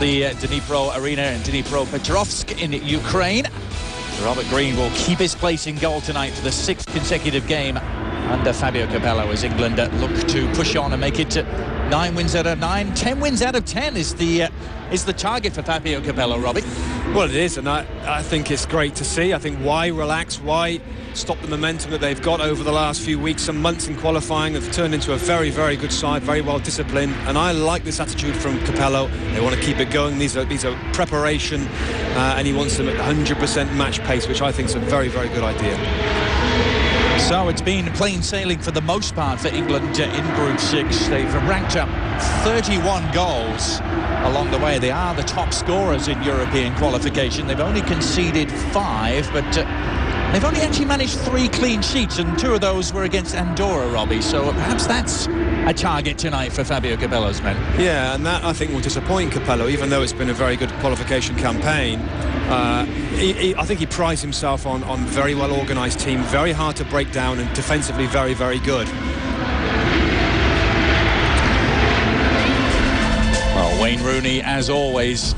the Dnipro Arena in Dnipropetrovsk in Ukraine. Robert Green will keep his place in goal tonight for the 6th consecutive game under Fabio Capello as England look to push on and make it 9 wins out of 9. 10 wins out of 10 is the target for Fabio Capello, Robbie. Well, it is, and I think it's great to see. I think why relax, why stop the momentum that they've got over the last few weeks and months in qualifying. Have turned into a very, very good side, very well disciplined, and I like this attitude from Capello. They want to keep it going. These are preparation, and he wants them at 100% match pace, which I think is a very, very good idea. So it's been plain sailing for the most part for England in Group 6. They've ranked up 31 goals along the way. They are the top scorers in European qualification. They've only conceded 5, but they've only actually managed 3 clean sheets, and 2 of those were against Andorra, Robbie. So perhaps that's a target tonight for Fabio Capello's men. Yeah, and that I think will disappoint Capello, even though it's been a very good qualification campaign. I think he prides himself on very well organised team, very hard to break down, and defensively very, very good. Well, Wayne Rooney, as always,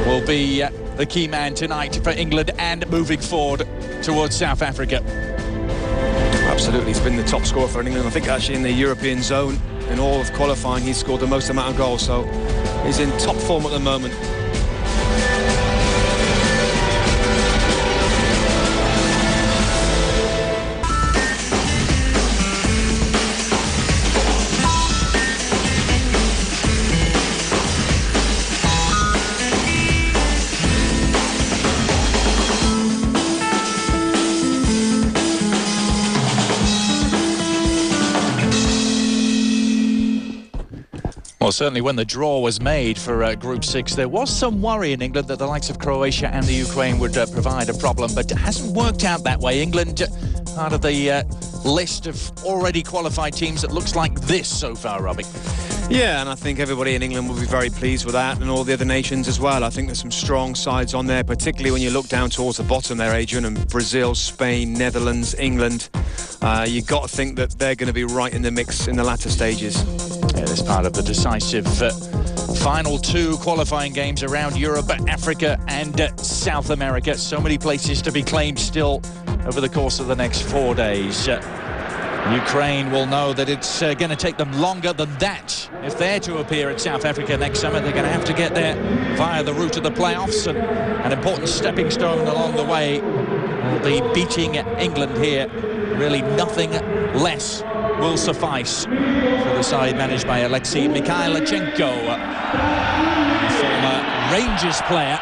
will be the key man tonight for England and moving forward towards South Africa. Absolutely, he's been the top scorer for England. I think actually in the European zone, in all of qualifying, he's scored the most amount of goals, so he's in top form at the moment. Well, certainly when the draw was made for Group 6, there was some worry in England that the likes of Croatia and the Ukraine would provide a problem, but it hasn't worked out that way. England, part of the list of already qualified teams that looks like this so far, Robbie. Yeah, and I think everybody in England will be very pleased with that, and all the other nations as well. I think there's some strong sides on there, particularly when you look down towards the bottom there, Adrian, and Brazil, Spain, Netherlands, England. You've got to think that they're going to be right in the mix in the latter stages. Yeah, this part of the decisive final 2 qualifying games around Europe, Africa and South America. So many places to be claimed still over the course of the next 4 days. Ukraine will know that it's going to take them longer than that. If they're to appear at South Africa next summer, they're going to have to get there via the route of the playoffs, and an important stepping stone along the way will be beating England here. Really nothing less will suffice for the side managed by Alexei Mikhailichenko, a former Rangers player.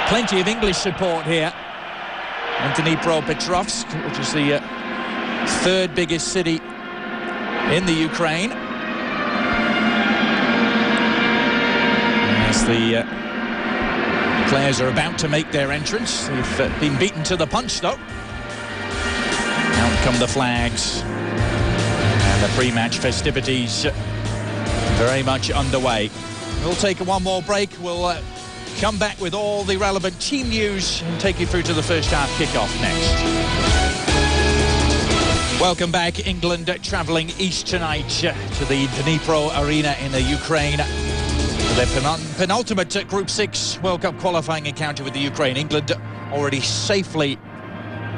Plenty of English support here in Dnipropetrovsk, which is the 3rd biggest city in the Ukraine. As the players are about to make their entrance, they've been beaten to the punch though. Out come the flags, and the pre-match festivities very much underway. We'll take one more break. We'll come back with all the relevant team news and take you through to the first half kickoff next. Welcome back. England travelling east tonight to the Dnipro Arena in the Ukraine for their penultimate Group 6 World Cup qualifying encounter with the Ukraine. England already safely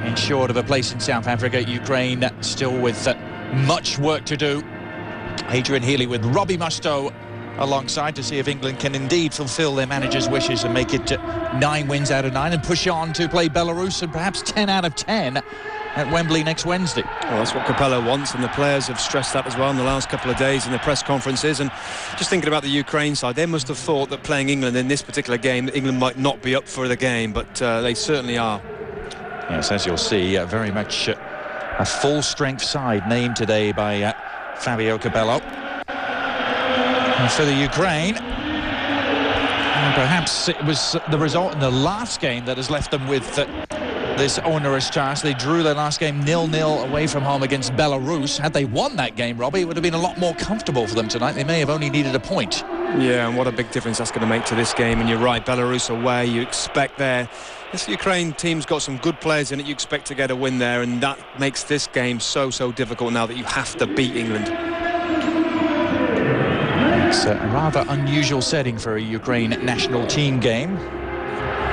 ensured of a place in South Africa. Ukraine still with much work to do. Adrian Healy with Robbie Mustoe alongside to see if England can indeed fulfil their manager's wishes and make it 9 wins out of 9 and push on to play Belarus and perhaps 10 out of 10 at Wembley next Wednesday. Well, that's what Capello wants, and the players have stressed that as well in the last couple of days in the press conferences. And just thinking about the Ukraine side, they must have thought that playing England in this particular game, that England might not be up for the game, but they certainly are. Yes, as you'll see, very much a full-strength side named today by Fabio Capello. And for the Ukraine, and perhaps it was the result in the last game that has left them with this onerous task. They drew their last game 0-0 away from home against Belarus. Had they won that game, Robbie, it would have been a lot more comfortable for them tonight. They may have only needed a point. Yeah, and what a big difference that's going to make to this game. And you're right, Belarus away, you expect there. This Ukraine team's got some good players in it. You expect to get a win there, and that makes this game so difficult now that you have to beat England. It's a rather unusual setting for a Ukraine national team game.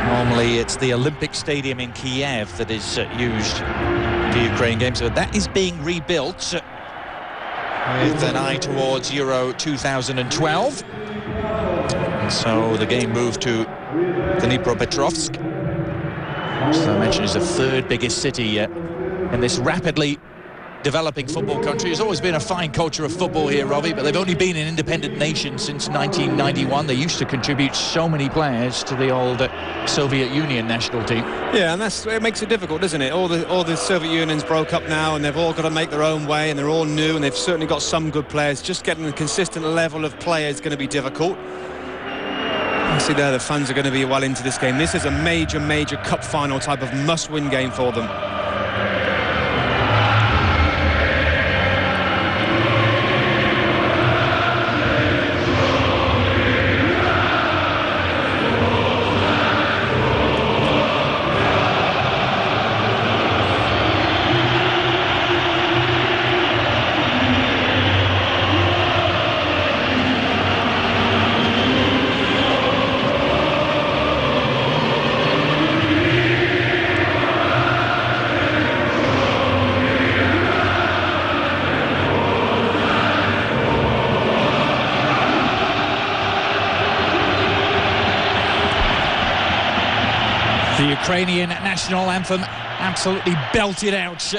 Normally it's the Olympic Stadium in Kiev that is used for Ukraine games, so that is being rebuilt with an eye towards Euro 2012. And so the game moved to Dnipropetrovsk, which, as I mentioned, is the third biggest city in this rapidly developing football country. There's always been a fine culture of football here, Robbie, but they've only been an independent nation since 1991. They used to contribute so many players to the old Soviet Union national team. Yeah, and it makes it difficult, doesn't it? All the Soviet Unions broke up now, and they've all got to make their own way, and they're all new, and they've certainly got some good players. Just getting a consistent level of play is going to be difficult. I see there the fans are going to be well into this game. This is a major cup final type of must-win game for them. The Ukrainian national anthem absolutely belted out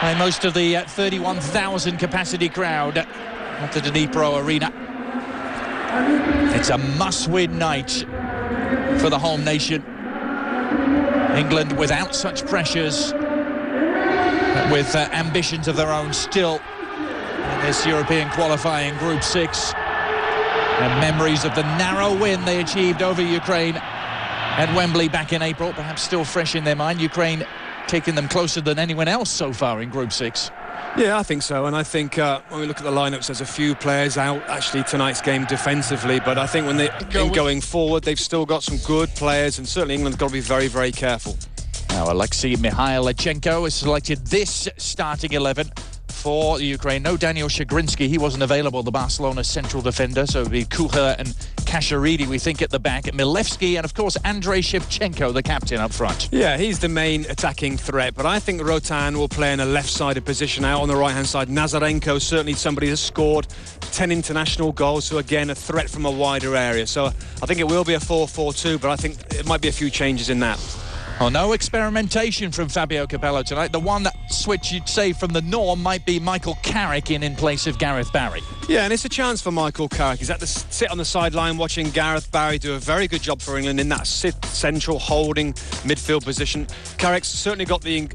by most of the 31,000 capacity crowd at the Dnipro Arena. It's a must-win night for the home nation. England without such pressures, but with ambitions of their own still in this European qualifying Group 6. And memories of the narrow win they achieved over Ukraine at Wembley back in April, perhaps still fresh in their mind. Ukraine taking them closer than anyone else so far in Group 6. Yeah, I think so, and I think when we look at the lineups, there's a few players out actually tonight's game defensively, but I think when going forward, they've still got some good players, and certainly England's got to be very careful. Now Alexei Mikhailichenko has selected this starting 11 for Ukraine. No Daniel Shagrinsky, he wasn't available, the Barcelona central defender, so it would be Kucher and Kasharidi, we think, at the back. Milevsky and, of course, Andrei Shevchenko, the captain, up front. Yeah, he's the main attacking threat, but I think Rotan will play in a left-sided position out on the right-hand side. Nazarenko, certainly somebody who's scored 10 international goals, so again, a threat from a wider area. So I think it will be a 4-4-2, but I think it might be a few changes in that. Well, no experimentation from Fabio Capello tonight. The one that switch, you'd say, from the norm might be Michael Carrick in place of Gareth Barry. Yeah, and it's a chance for Michael Carrick. He's had to sit on the sideline watching Gareth Barry do a very good job for England in that central holding midfield position. Carrick's certainly got the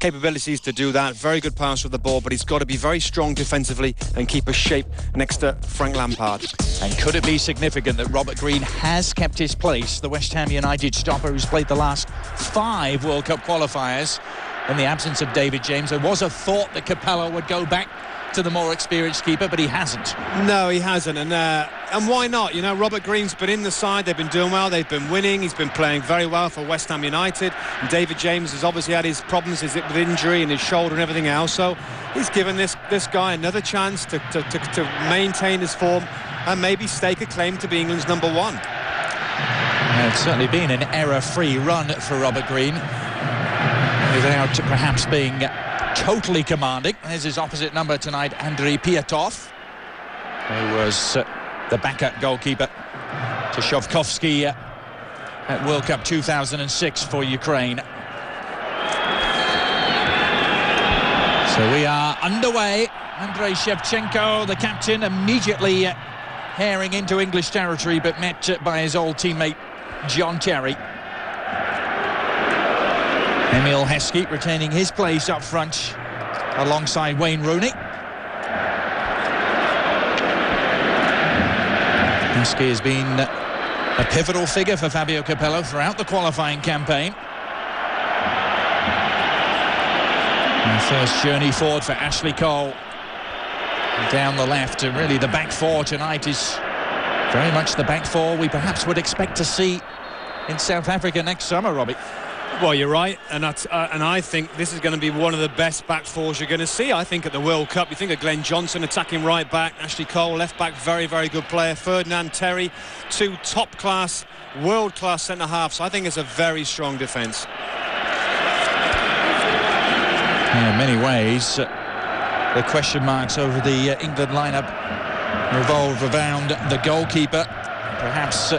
capabilities to do that. Very good pass with the ball, but he's got to be very strong defensively and keep a shape next to Frank Lampard. And could it be significant that Robert Green has kept his place, the West Ham United stopper who's played the last 5 World Cup qualifiers in the absence of David James? There was a thought that Capello would go back to the more experienced keeper, but he hasn't. No, he hasn't, and why not? You know, Robert Green's been in the side, they've been doing well, they've been winning, he's been playing very well for West Ham United, and David James has obviously had his problems with injury and his shoulder and everything else, so he's given this guy another chance to maintain his form and maybe stake a claim to be England's number 1. It's certainly been an error-free run for Robert Green, without perhaps being totally commanding. There's his opposite number tonight, Andriy Piatov, who was the backup goalkeeper to Shovkovsky at World Cup 2006 for Ukraine. So we are underway. Andrei Shevchenko, the captain, immediately herring into English territory, but met by his old teammate John Terry. Emil Heskey retaining his place up front alongside Wayne Rooney. Heskey has been a pivotal figure for Fabio Capello throughout the qualifying campaign. And first journey forward for Ashley Cole down the left, and really the back 4 tonight is very much the back 4 we perhaps would expect to see in South Africa next summer, Robbie. Well, you're right, and I think this is going to be one of the best back fours you're going to see. I think at the World Cup, you think of Glenn Johnson attacking right back, Ashley Cole left back, very, very good player, Ferdinand Terry, two top-class, world-class centre-halves. I think it's a very strong defence. In many ways, the question marks over the England lineup revolve around the goalkeeper. Perhaps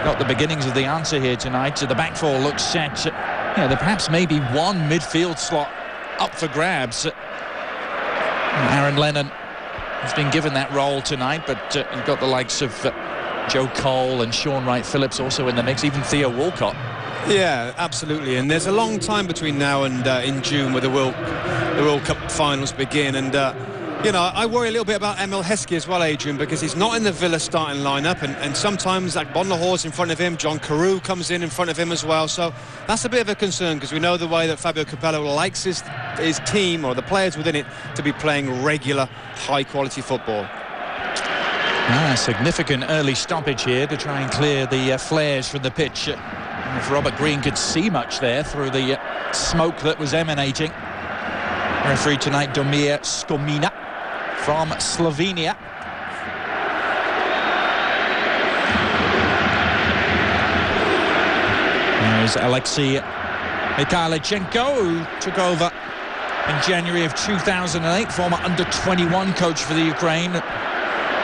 got the beginnings of the answer here tonight. The back four looks set. There perhaps maybe one midfield slot up for grabs. Aaron Lennon has been given that role tonight, but you've got the likes of Joe Cole and Sean Wright-Phillips also in the mix, even Theo Walcott. Yeah, absolutely. And there's a long time between now and in June where the World Cup finals begin. And I worry a little bit about Emil Heskey as well, Adrian, because he's not in the Villa starting lineup, and sometimes like Bonlahor's in front of him, John Carew comes in front of him as well. So that's a bit of a concern, because we know the way that Fabio Capello likes his team or the players within it to be playing regular, high-quality football. A significant early stoppage here to try and clear the flares from the pitch. If Robert Green could see much there through the smoke that was emanating. Referee tonight, Domir Skomina from Slovenia. There's Alexei Mikhailichenko, who took over in January of 2008, former under-21 coach for the Ukraine.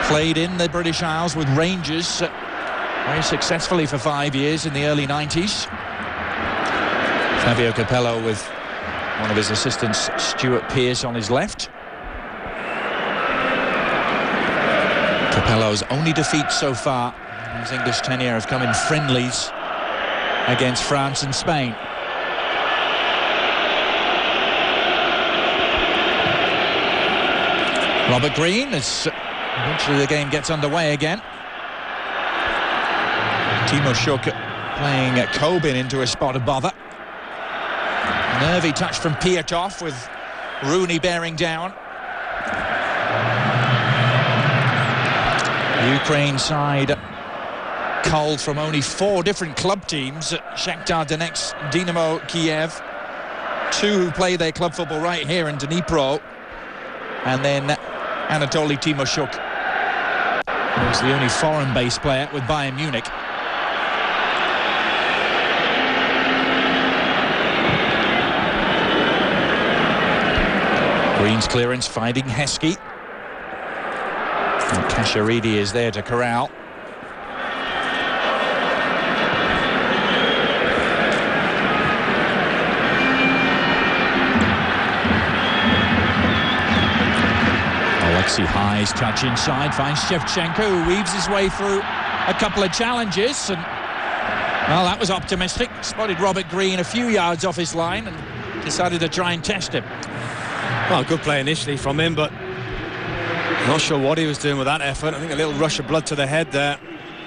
Played in the British Isles with Rangers very successfully for 5 years in the early 90s. Fabio Capello with one of his assistants, Stuart Pearce, on his left. Capello's only defeat so far in his English tenure have come in friendlies against France and Spain. Robert Green, as eventually the game gets underway again. Timo Schuck playing Kobin into a spot of bother. Nervy touch from Piatov with Rooney bearing down. The Ukraine side culled from only 4 different club teams: Shakhtar Donetsk, Dynamo Kiev, 2 who play their club football right here in Dnipro, and then Anatoly Timoshuk, who's the only foreign-based player with Bayern Munich. Green's clearance finding Heskey. And Kasharidi is there to corral. Alexei High's touch inside, finds Shevchenko, who weaves his way through a couple of challenges, and well, that was optimistic. Spotted Robert Green a few yards off his line and decided to try and test him. Well, good play initially from him, but not sure what he was doing with that effort. I think a little rush of blood to the head there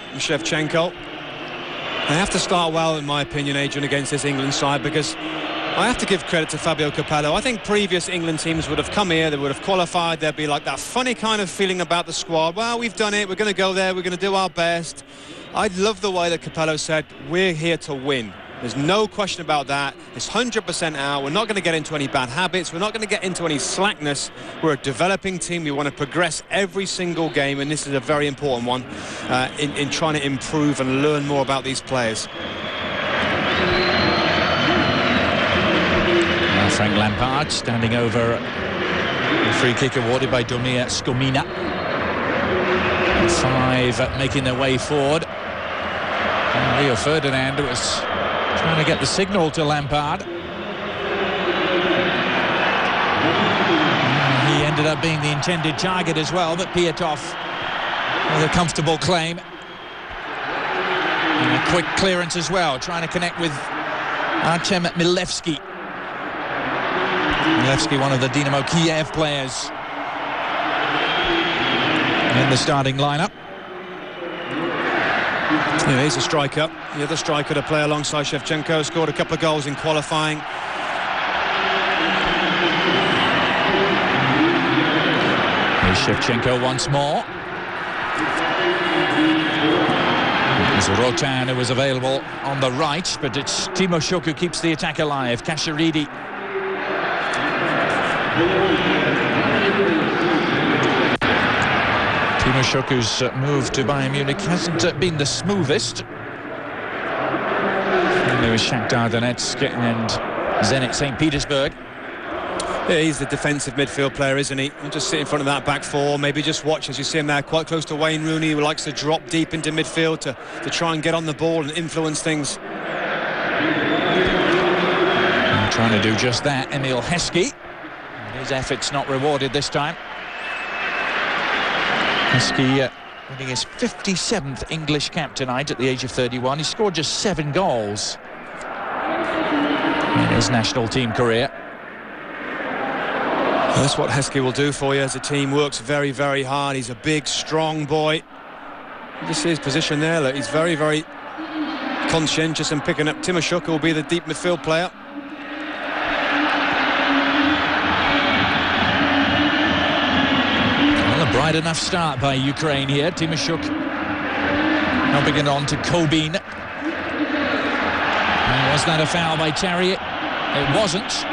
from Shevchenko. They have to start well, in my opinion, Adrian, against this England side, because I have to give credit to Fabio Capello. I think previous England teams would have come here, they would have qualified, there'd be like that funny kind of feeling about the squad. Well, we've done it, we're going to go there, we're going to do our best. I love the way that Capello said, we're here to win. There's no question about that. It's 100% out. We're not going to get into any bad habits. We're not going to get into any slackness. We're a developing team. We want to progress every single game, and this is a very important one in trying to improve and learn more about these players. Now Frank Lampard standing over a free kick awarded by Domir Skomina. 5 making their way forward. And Rio Ferdinand was trying to get the signal to Lampard. He ended up being the intended target as well, but Piatov with a comfortable claim. And a quick clearance as well, trying to connect with Artem Milevsky. Milevsky, one of the Dynamo Kiev players in the starting lineup. Yeah, he's a striker. The other striker to play alongside Shevchenko, scored a couple of goals in qualifying. Here's Shevchenko once more. was Rotan who was available on the right, but it's Timoshuk who keeps the attack alive. Kasharidi. Timoshuk, who's moved to Bayern Munich, hasn't been the smoothest. And there was Shakhtar Donetsk and Zenit St. Petersburg. Yeah, he's the defensive midfield player, isn't he? He'll just sit in front of that back four, maybe just watch as you see him there quite close to Wayne Rooney, who likes to drop deep into midfield to try and get on the ball and influence things. And trying to do just that, Emil Heskey. His efforts not rewarded this time. Heskey winning his 57th English cap tonight at the age of 31. He scored just 7 goals in his national team career. That's what Heskey will do for you as a team. Works very, very hard. He's a big, strong boy. You just see his position there. Look, he's very, very conscientious in picking up Timoshuk, who will be the deep midfield player. Well, a bright enough start by Ukraine here. Timoshuk helping it on to Kobin. And was that a foul by Terry? It wasn't.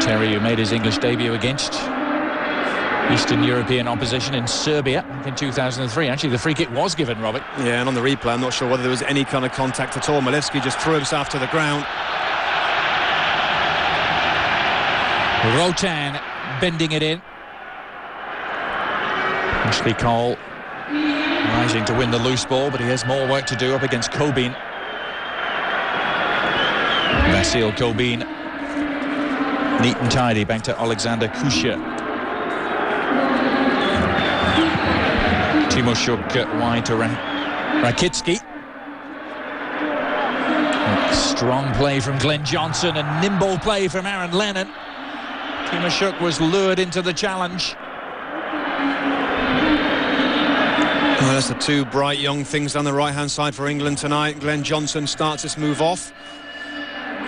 Terry, who made his English debut against Eastern European opposition in Serbia in 2003. Actually, the free kick was given, Robert. Yeah, and on the replay, I'm not sure whether there was any kind of contact at all. Malevsky just threw himself to the ground. Rotan bending it in. Ashley Cole rising to win the loose ball, but he has more work to do up against Kobin. Vasil Kobin. Neat and tidy, back to Alexander Kusha. Timoshuk wide to Rakitsky. Strong play from Glenn Johnson and nimble play from Aaron Lennon. Timoshuk was lured into the challenge. Well, that's the two bright young things down the right-hand side for England tonight. Glenn Johnson starts this move off.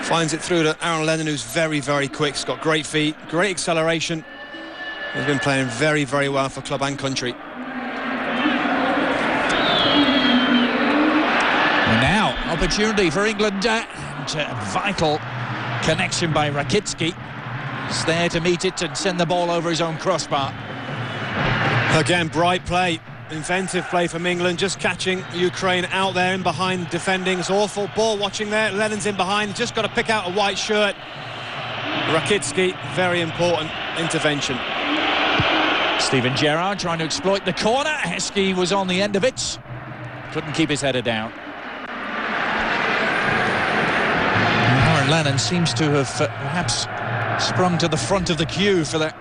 Finds it through to Aaron Lennon, who's very, very quick. He's got great feet, great acceleration. He's been playing very, very well for club and country. And now, opportunity for England. And vital connection by Rakitsky. He's there to meet it and send the ball over his own crossbar. Again, bright play. Inventive play from England, just catching Ukraine out there in behind defending. It's awful ball watching there. Lennon's in behind, just got to pick out a white shirt. Rakitsky, very important intervention. Stephen Gerrard trying to exploit the corner. Heskey was on the end of it. Couldn't keep his header down. Aaron Lennon seems to have perhaps sprung to the front of the queue for that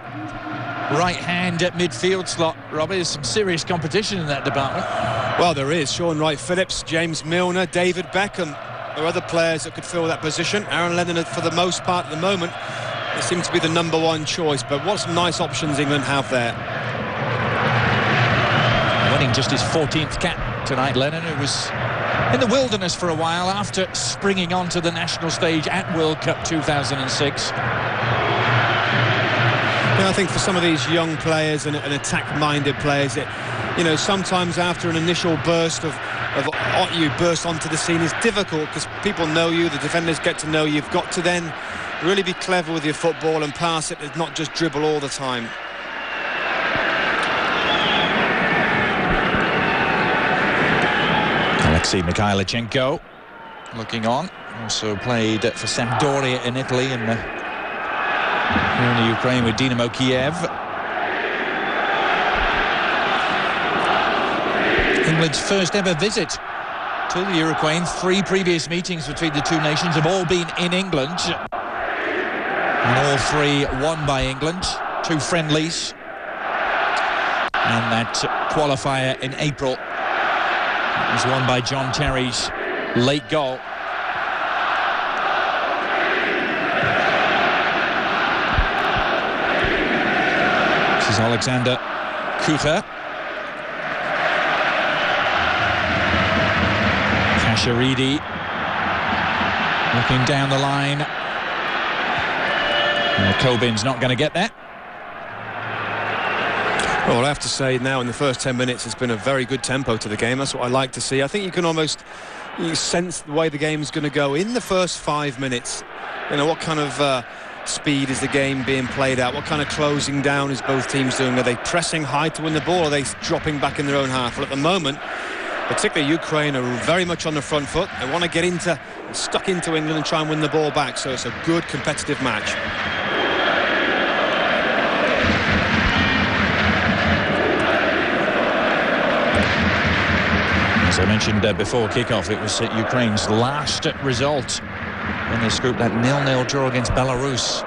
right hand at midfield slot. Robbie, there's some serious competition in that department. Well, there is. Sean Wright-Phillips, James Milner, David Beckham are other players that could fill that position. Aaron Lennon, for the most part at the moment, it seems to be the number one choice. But what some nice options England have there. Winning just his 14th cap tonight, Lennon, who was in the wilderness for a while after springing onto the national stage at World Cup 2006. I think for some of these young players and attack-minded players, sometimes after an initial burst of you burst onto the scene is difficult because people know you, the defenders get to know you. You've got to then really be clever with your football and pass it, and not just dribble all the time. Alexei Mikhailichenko looking on, also played for Sampdoria in Italy and here in the Ukraine with Dynamo Kiev. England's first ever visit to the Ukraine. 3 previous meetings between the two nations have all been in England. And all 3 won by England. 2 friendlies. And that qualifier in April was won by John Terry's late goal. This is Alexander Kucher. Kasharidi looking down the line. Kobin's not going to get that. Well, I have to say now in the first 10 minutes it's been a very good tempo to the game. That's what I like to see. I think you can almost sense the way the game is going to go in the first 5 minutes. You know, what kind of speed is the game being played at? What kind of closing down is both teams doing? Are they pressing high to win the ball, or are they dropping back in their own half? Well, at the moment, particularly Ukraine are very much on the front foot. They want to get stuck into England and try and win the ball back. So it's a good competitive match. As I mentioned before kick-off, it was Ukraine's last result in this group, that 0-0 draw against Belarus,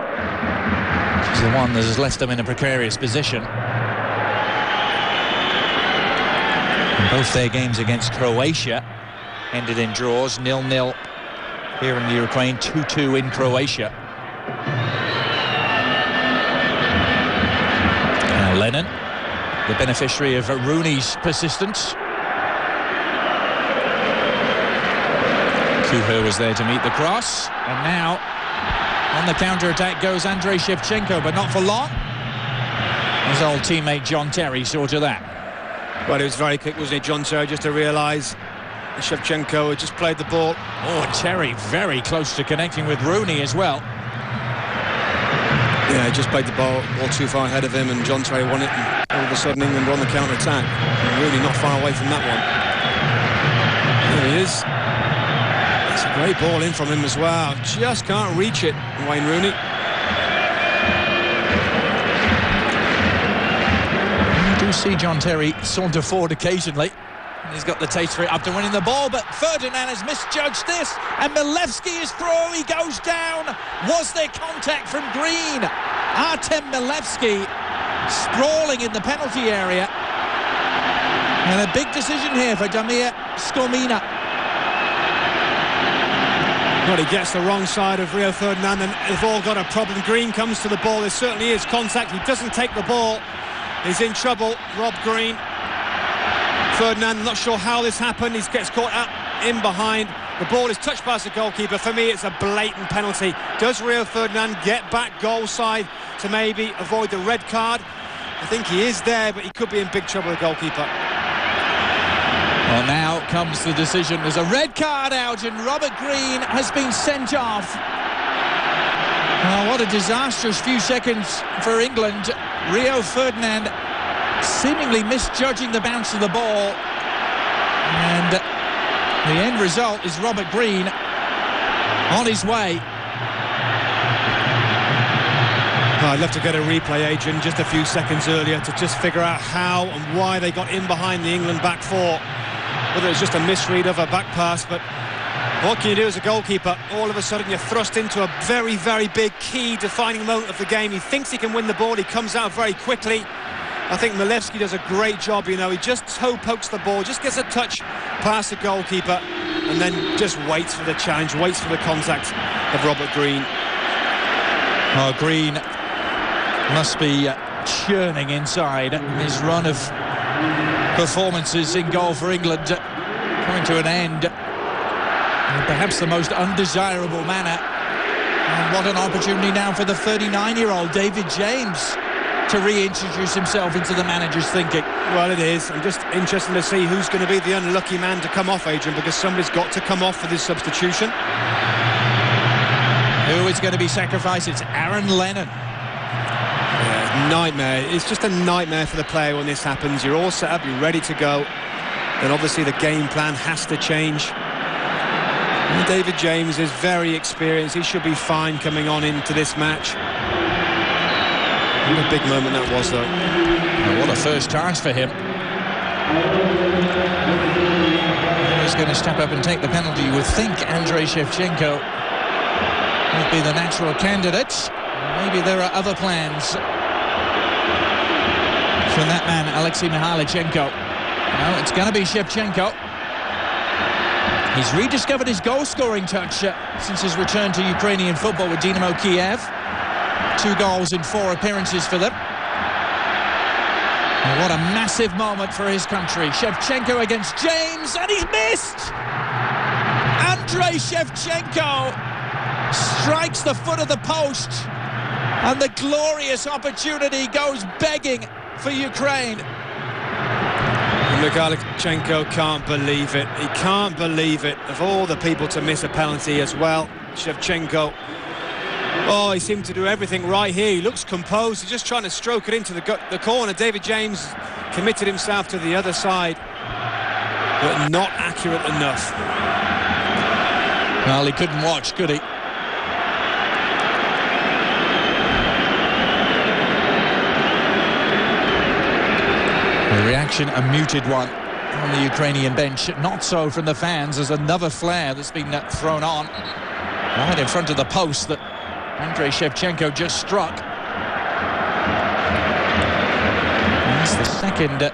which is the one that has left them in a precarious position. And both their games against Croatia ended in draws, 0-0 here in Ukraine, 2-2 in Croatia. Now Lennon, the beneficiary of Rooney's persistence. Kuher was there to meet the cross, and now on the counter-attack goes Andrei Shevchenko, but not for long. His old teammate John Terry saw to that. Well, it was very quick, wasn't it, John Terry, just to realise Shevchenko had just played the ball. Oh, Terry very close to connecting with Rooney as well. Yeah, he just played the ball too far ahead of him, and John Terry won it, and all of a sudden England were on the counter-attack. And Rooney not far away from that one. There he is. It's a great ball in from him as well. Just can't reach it, Wayne Rooney. You do see John Terry saunter forward occasionally. He's got the taste for it after winning the ball, but Ferdinand has misjudged this, and Milevski is through. He goes down. Was there contact from Green? Artem Milevski sprawling in the penalty area. And a big decision here for Damir Skomina. Well, he gets the wrong side of Rio Ferdinand, and they've all got a problem. Green comes to the ball. There certainly is contact. He doesn't take the ball. He's in trouble. Rob Green. Ferdinand, not sure how this happened. He gets caught up in behind. The ball is touched past the goalkeeper. For me, it's a blatant penalty. Does Rio Ferdinand get back goal side to maybe avoid the red card? I think he is there, but he could be in big trouble, the goalkeeper. Well, now comes the decision. There's a red card out, and Robert Green has been sent off. Oh, what a disastrous few seconds for England. Rio Ferdinand seemingly misjudging the bounce of the ball. And the end result is Robert Green on his way. I'd love to get a replay, Adrian, just a few seconds earlier to just figure out how and why they got in behind the England back four. Whether it's just a misread of a back pass, but what can you do as a goalkeeper? All of a sudden you're thrust into a very, very big key defining moment of the game. He thinks he can win the ball. He comes out very quickly. I think Milevski does a great job, you know. He just toe pokes the ball, just gets a touch past the goalkeeper, and then just waits for the challenge, waits for the contact of Robert Green. Oh, Green must be churning inside. His run of performances in goal for England coming to an end in perhaps the most undesirable manner. And what an opportunity now for the 39-year-old David James to reintroduce himself into the manager's thinking. Well, it is. I'm just interested to see who's going to be the unlucky man to come off, Adrian, because somebody's got to come off for this substitution. Who is going to be sacrificed? It's Aaron Lennon. Yeah, nightmare. It's just a nightmare for the player when this happens. You're all set up, you're ready to go. Then obviously the game plan has to change. And David James is very experienced. He should be fine coming on into this match. What a big moment that was, though. Oh, what a first chance for him. He's going to step up and take the penalty. You would think Andrei Shevchenko would be the natural candidate. Maybe there are other plans from that man, Alexei Mikhailichenko. No, it's going to be Shevchenko. He's rediscovered his goal-scoring touch since his return to Ukrainian football with Dynamo Kiev. 2 goals in 4 appearances for them. And what a massive moment for his country. Shevchenko against James, and he's missed! Andrei Shevchenko strikes the foot of the post, and the glorious opportunity goes begging for Ukraine. Mikhailchenko can't believe it. He can't believe it. Of all the people to miss a penalty as well, Shevchenko. Oh, he seemed to do everything right here. He looks composed. He's just trying to stroke it into the corner. David James committed himself to the other side, but not accurate enough. Well, he couldn't watch, could he? The reaction, a muted one on the Ukrainian bench. Not so from the fans. There's another flare that's been thrown on right in front of the post that Andrei Shevchenko just struck. That's the second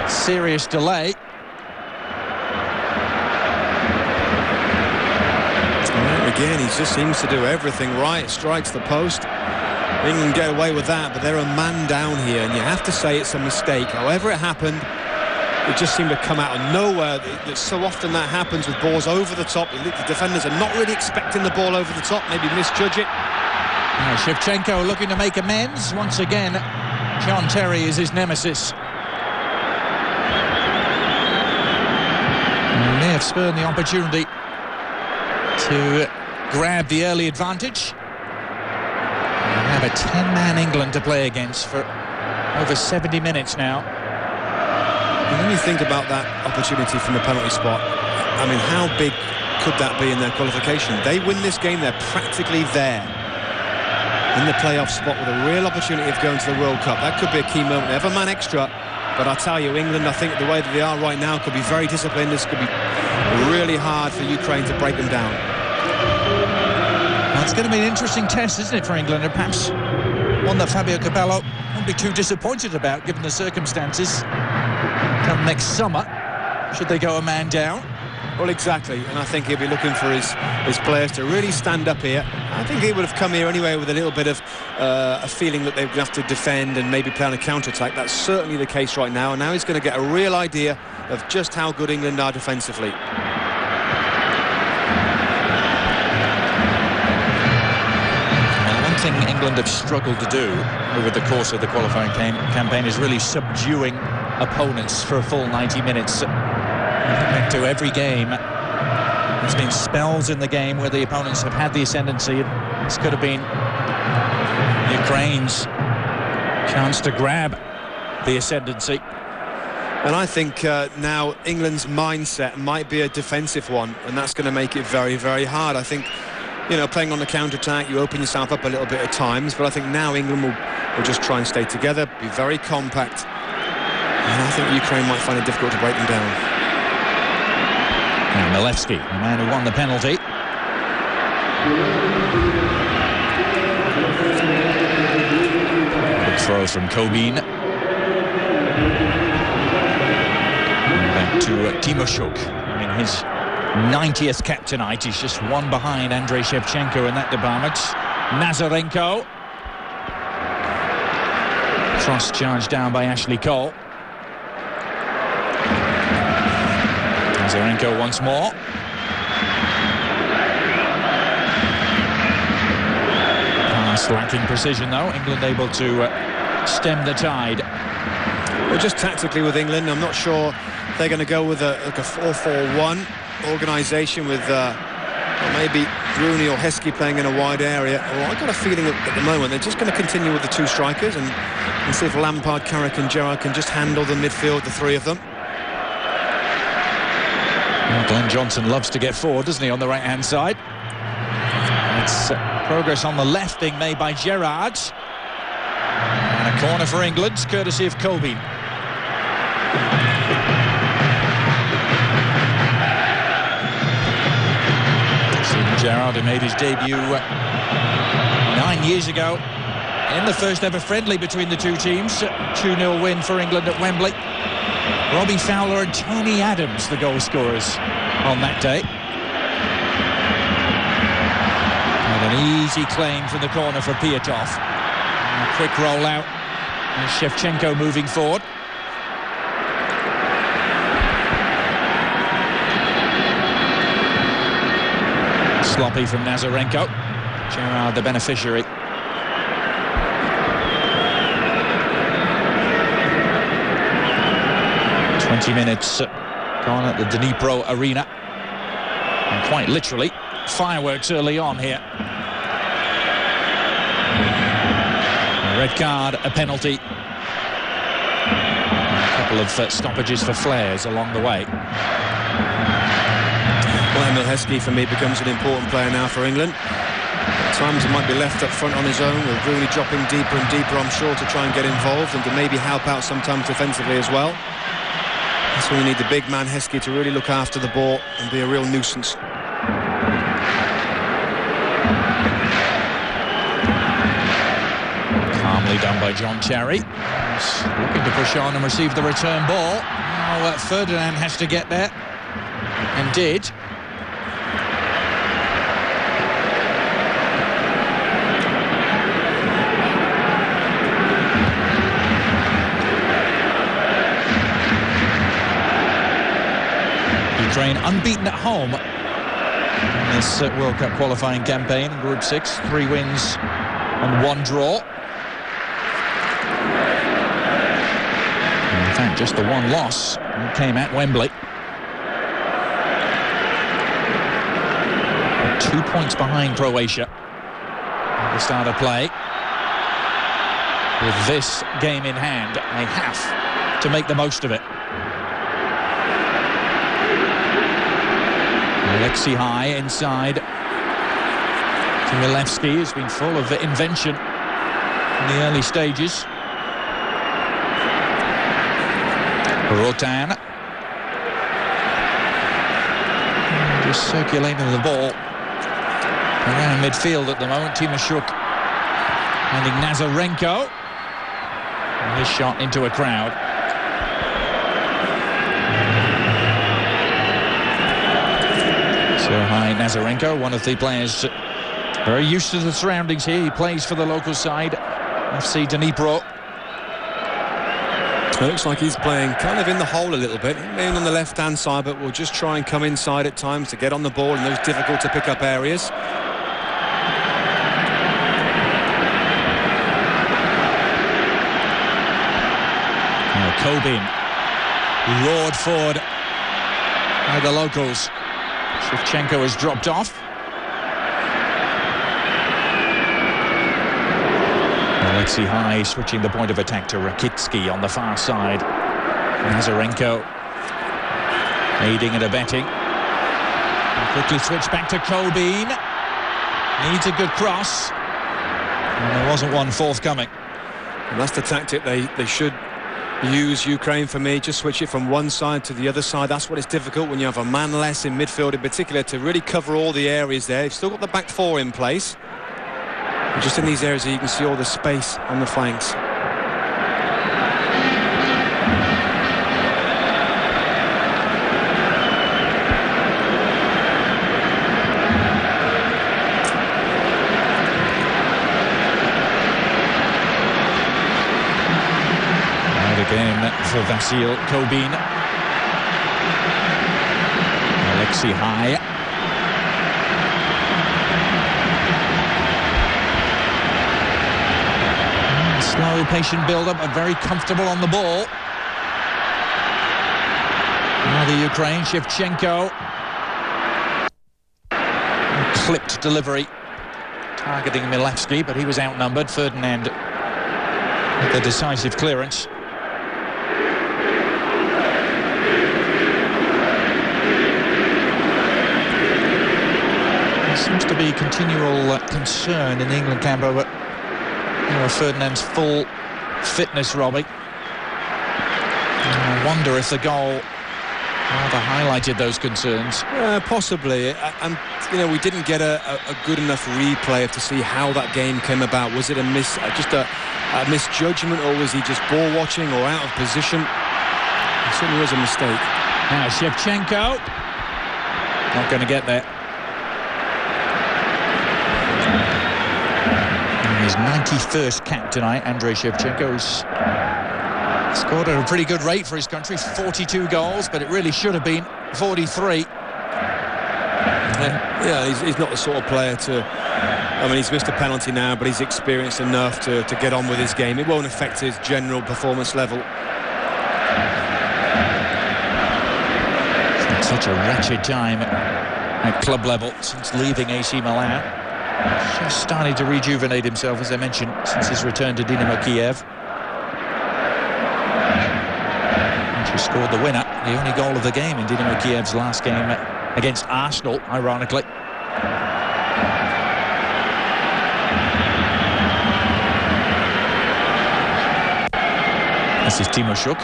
serious delay. Again, he just seems to do everything right. Strikes the post. England get away with that, but they're a man down here, and you have to say it's a mistake. However it happened, it just seemed to come out of nowhere. So often that happens with balls over the top. The defenders are not really expecting the ball over the top, maybe misjudge it. Now Shevchenko looking to make amends. Once again, John Terry is his nemesis. And may have spurned the opportunity to grab the early advantage. We have a 10-man England to play against for over 70 minutes now. And when you think about that opportunity from the penalty spot, I mean, how big could that be in their qualification? They win this game, they're practically there in the playoff spot with a real opportunity of going to the World Cup. That could be a key moment. They have a man extra, but I tell you, England, I think the way that they are right now, could be very disciplined. This could be really hard for Ukraine to break them down. Well, it's going to be an interesting test, isn't it, for England, and perhaps one that Fabio Capello won't be too disappointed about, given the circumstances. Come next summer, should they go a man down? Well, exactly, and I think he'll be looking for his players to really stand up here. I think he would have come here anyway with a little bit of a feeling that they would have to defend and maybe play on a counter-attack. That's certainly the case right now, and now he's going to get a real idea of just how good England are defensively. One thing England have struggled to do over the course of the qualifying campaign is really subduing opponents for a full 90 minutes. To every game, there's been spells in the game where the opponents have had the ascendancy. This could have been Ukraine's chance to grab the ascendancy. And I think now England's mindset might be a defensive one, and that's going to make it very, very hard. I think, you know, playing on the counter-attack, you open yourself up a little bit at times, but I think now England will just try and stay together, be very compact, and I think Ukraine might find it difficult to break them down. And Milevsky, the man who won the penalty. Good throw from Kobin. Back to Timoshuk. I mean, his 90th cap tonight. He's just one behind Andrei Shevchenko in that department. Nazarenko. Cross charged down by Ashley Cole. Nazarenko once more. Pass lacking precision though. England able to stem the tide. Well, just tactically with England, I'm not sure they're going to go with a 4-4-1 organisation with maybe Rooney or Heskey playing in a wide area. Well, I've got a feeling that at the moment they're just going to continue with the two strikers and see if Lampard, Carrick and Gerrard can just handle the midfield, the three of them. Well, Glenn Johnson loves to get forward, doesn't he, on the right-hand side? It's progress on the left being made by Gerrard. And a corner for England, courtesy of Kobin. Steven Gerrard, who made his debut 9 years ago in the first ever friendly between the two teams. 2-0 win for England at Wembley. Robbie Fowler and Tony Adams, the goal scorers on that day. And an easy claim from the corner for Piatov. And a quick roll out. And Shevchenko moving forward. Sloppy from Nazarenko. Gerrard the beneficiary. 20 minutes gone at the Dnipro Arena. And quite literally, fireworks early on here. A red card, a penalty. A couple of stoppages for flares along the way. Well, Emil Heskey, for me, becomes an important player now for England. At times he might be left up front on his own, with Rooney dropping deeper and deeper, I'm sure, to try and get involved and to maybe help out sometimes defensively as well. That's when you need the big man Heskey to really look after the ball and be a real nuisance. Calmly done by John Terry. He's looking to push on and receive the return ball. Now Ferdinand has to get there, and did. Ukraine unbeaten at home in this World Cup qualifying campaign in Group 6. 3 wins and 1 draw. In fact, just the 1 loss came at Wembley. 2 points behind Croatia at the start of play. With this game in hand, they have to make the most of it. Alexi High inside to Milevski, who's been full of invention in the early stages. Rotan just circulating the ball around midfield at the moment. Timoshuk and Nazarenko. And this shot into a crowd. Serhii Nazarenko, one of the players very used to the surroundings here. He plays for the local side, FC Dnipro. It looks like he's playing kind of in the hole a little bit. Being on the left-hand side, but will just try and come inside at times to get on the ball in those difficult to pick up areas. Now Kobin roared forward by the locals. Shevchenko has dropped off. Alexi High switching the point of attack to Rakitsky on the far side. Nazarenko aiding and abetting. Quickly switch back to Kobin. Needs a good cross. And there wasn't one forthcoming. And that's the tactic they should use, Ukraine, for me. Just switch it from one side to the other side. That's what is difficult when you have a man less in midfield in particular, to really cover all the areas there. You've still got the back 4 in place. But just in these areas you can see all the space on the flanks. Again for Vasil Kobin. Alexi High. Slow, patient build-up, but very comfortable on the ball. Now the Ukraine, Shevchenko. Clipped delivery, targeting Milevski, but he was outnumbered. Ferdinand with the decisive clearance. Seems to be continual concern in the England camp over Ferdinand's full fitness, Robbie. And I wonder if the goal rather highlighted those concerns. Possibly. And we didn't get a good enough replay to see how that game came about. Was it a misjudgment, or was he just ball watching or out of position? It certainly was a mistake. Now Shevchenko, not going to get there. His 91st cap tonight, Andrei Shevchenko, who's scored at a pretty good rate for his country, 42 goals, but it really should have been 43. Yeah, he's not the sort of player to... I mean, he's missed a penalty now, but he's experienced enough to get on with his game. It won't affect his general performance level. Such a wretched time at club level since leaving AC Milan. Just started to rejuvenate himself, as I mentioned, since his return to Dynamo Kiev. And he scored the winner, the only goal of the game in Dynamo Kiev's last game against Arsenal, ironically. This is Timoshuk.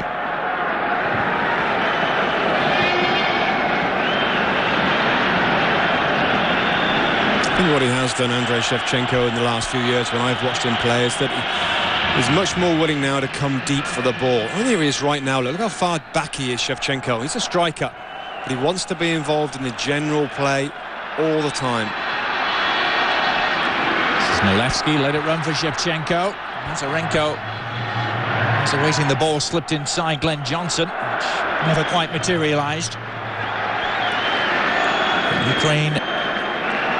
I think what he has done, Andrei Shevchenko, in the last few years when I've watched him play, is that he's much more willing now to come deep for the ball. And here he is right now. Look how far back he is, Shevchenko. He's a striker, but he wants to be involved in the general play all the time. Milevsky let it run for Shevchenko. Nazarenko was awaiting the ball, slipped inside Glenn Johnson, which never quite materialised. Ukraine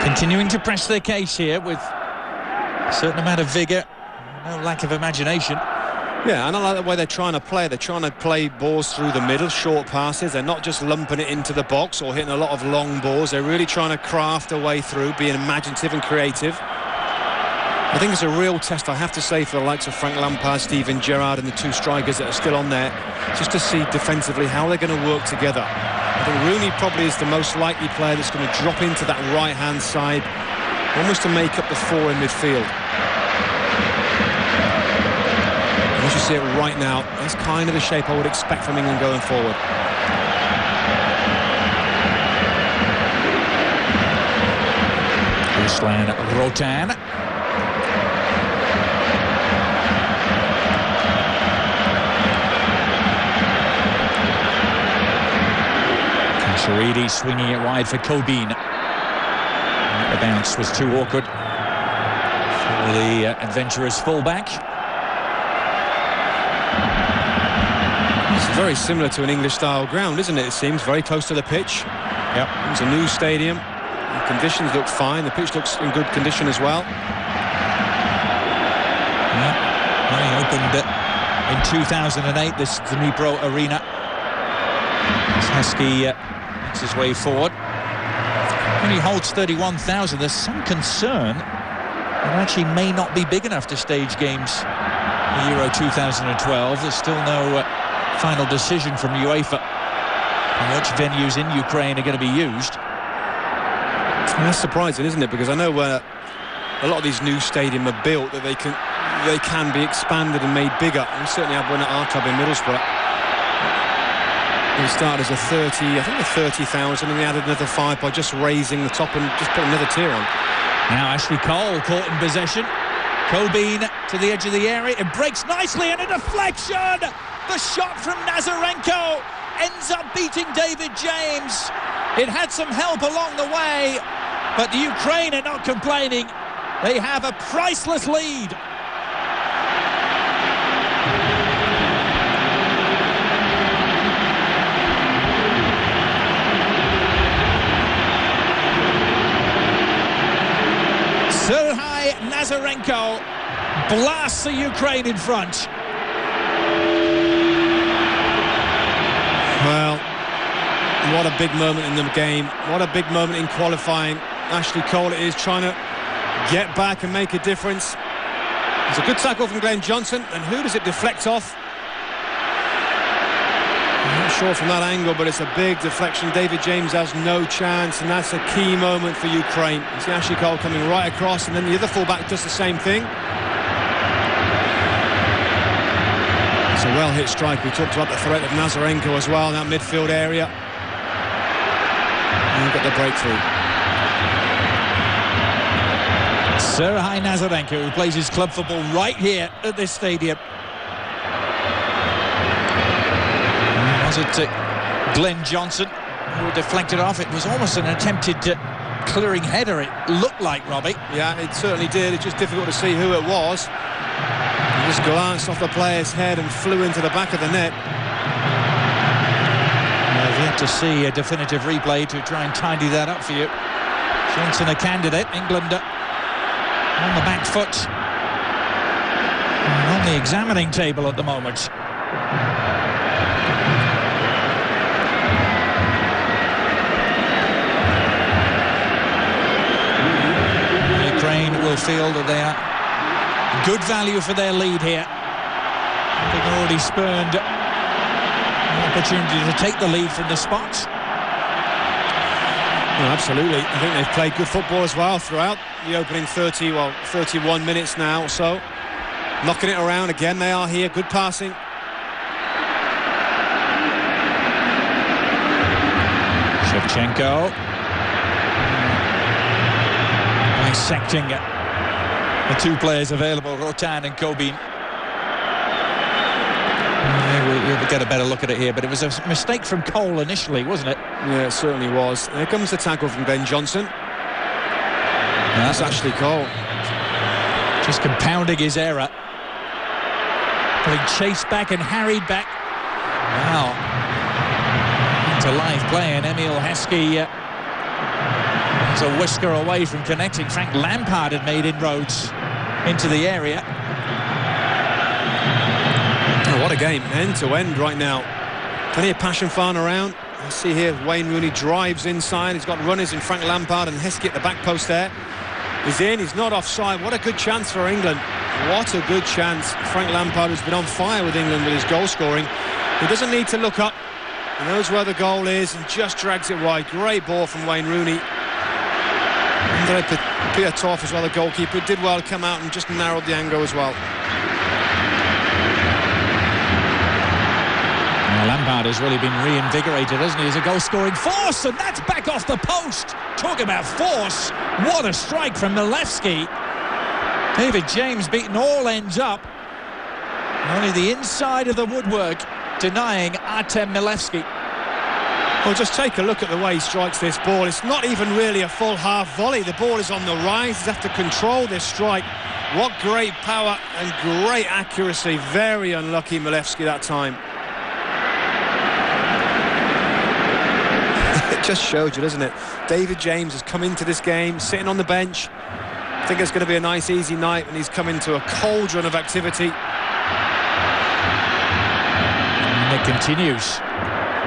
continuing to press their case here with a certain amount of vigour, no lack of imagination. Yeah, and I like the way they're trying to play. They're trying to play balls through the middle, short passes. They're not just lumping it into the box or hitting a lot of long balls. They're really trying to craft a way through, being imaginative and creative. I think it's a real test, I have to say, for the likes of Frank Lampard, Steven Gerrard and the two strikers that are still on there, just to see defensively how they're going to work together. I think Rooney probably is the most likely player that's going to drop into that right-hand side, almost to make up the four in midfield. And as you see it right now, that's kind of the shape I would expect from England going forward. Ruslan Rotan. Sharidi swinging it wide for Kobin. The bounce was too awkward for the adventurous fullback. It's very similar to an English-style ground, isn't it? It seems very close to the pitch. Yep. It's a new stadium. The conditions look fine. The pitch looks in good condition as well. Yeah. Well, he opened in 2008, this Dnipro Arena. Husky makes his way forward. Only holds 31,000. There's some concern it actually may not be big enough to stage games in Euro 2012. There's still no final decision from UEFA on which venues in Ukraine are going to be used. And that's surprising, isn't it? Because I know a lot of these new stadiums are built that they can be expanded and made bigger. We certainly have one at our club in Middlesbrough. It started as a 30,000, and they added another 5 by just raising the top and just put another tier on. Now Ashley Cole caught in possession. Kobin to the edge of the area. It breaks nicely and a deflection. The shot from Nazarenko ends up beating David James. It had some help along the way, but the Ukraine are not complaining. They have a priceless lead. Serhii Nazarenko blasts the Ukraine in front. Well, what a big moment in the game. What a big moment in qualifying. Ashley Cole is trying to get back and make a difference. It's a good tackle from Glenn Johnson, and who does it deflect off? I'm not sure from that angle, but it's a big deflection. David James has no chance, and that's a key moment for Ukraine. You see Ashley Cole coming right across, and then the other fullback does the same thing. It's a well-hit strike. We talked about the threat of Nazarenko as well in that midfield area. And we've got the breakthrough. Serhii Nazarenko, who plays his club football right here at this stadium. Was it Glenn Johnson who deflected off? It was almost an attempted clearing header, it looked like, Robbie. Yeah, it certainly did. It's just difficult to see who it was. He just glanced off the player's head and flew into the back of the net. I've yet to see a definitive replay to try and tidy that up for you. Johnson a candidate. England on the back foot. And on the examining table at the moment. Ukraine will feel that they are good value for their lead here. They've already spurned an opportunity to take the lead from the spots. Well, absolutely. I think they've played good football as well throughout the opening 31 minutes now or so. Knocking it around again, they are here. Good passing. Shevchenko. Dissecting the two players available, Rotan and Kobin. We'll get a better look at it here, but it was a mistake from Cole initially, wasn't it? Yeah, it certainly was. Here comes the tackle from Ben Johnson. That's Ashley Cole. Just compounding his error. Being chased back and harried back. Wow. It's a live play, and Emil Heskey is a whisker away from connecting. Frank Lampard had made inroads into the area. Oh, what a game, end to end right now. Plenty of passion flying around. I see here Wayne Rooney drives inside. He's got runners in Frank Lampard and Heskey at the back post there. He's in, he's not offside. What a good chance for England. What a good chance. Frank Lampard has been on fire with England with his goal scoring. He doesn't need to look up. He knows where the goal is and just drags it wide. Great ball from Wayne Rooney. Andrei Piatov as well, the goalkeeper, did well to come out and just narrowed the angle as well. Lampard has really been reinvigorated, hasn't he? As a goal-scoring force, and that's back off the post. Talk about force. What a strike from Milevski. David James beaten all ends up. Only the inside of the woodwork denying Artem Milevski. Well, just take a look at the way he strikes this ball. It's not even really a full half volley. The ball is on the rise. He's have to control this strike. What great power and great accuracy. Very unlucky Milevski that time. It just showed you, doesn't it? David James has come into this game sitting on the bench. I think it's going to be a nice easy night, and he's come into a cold run of activity. And it continues.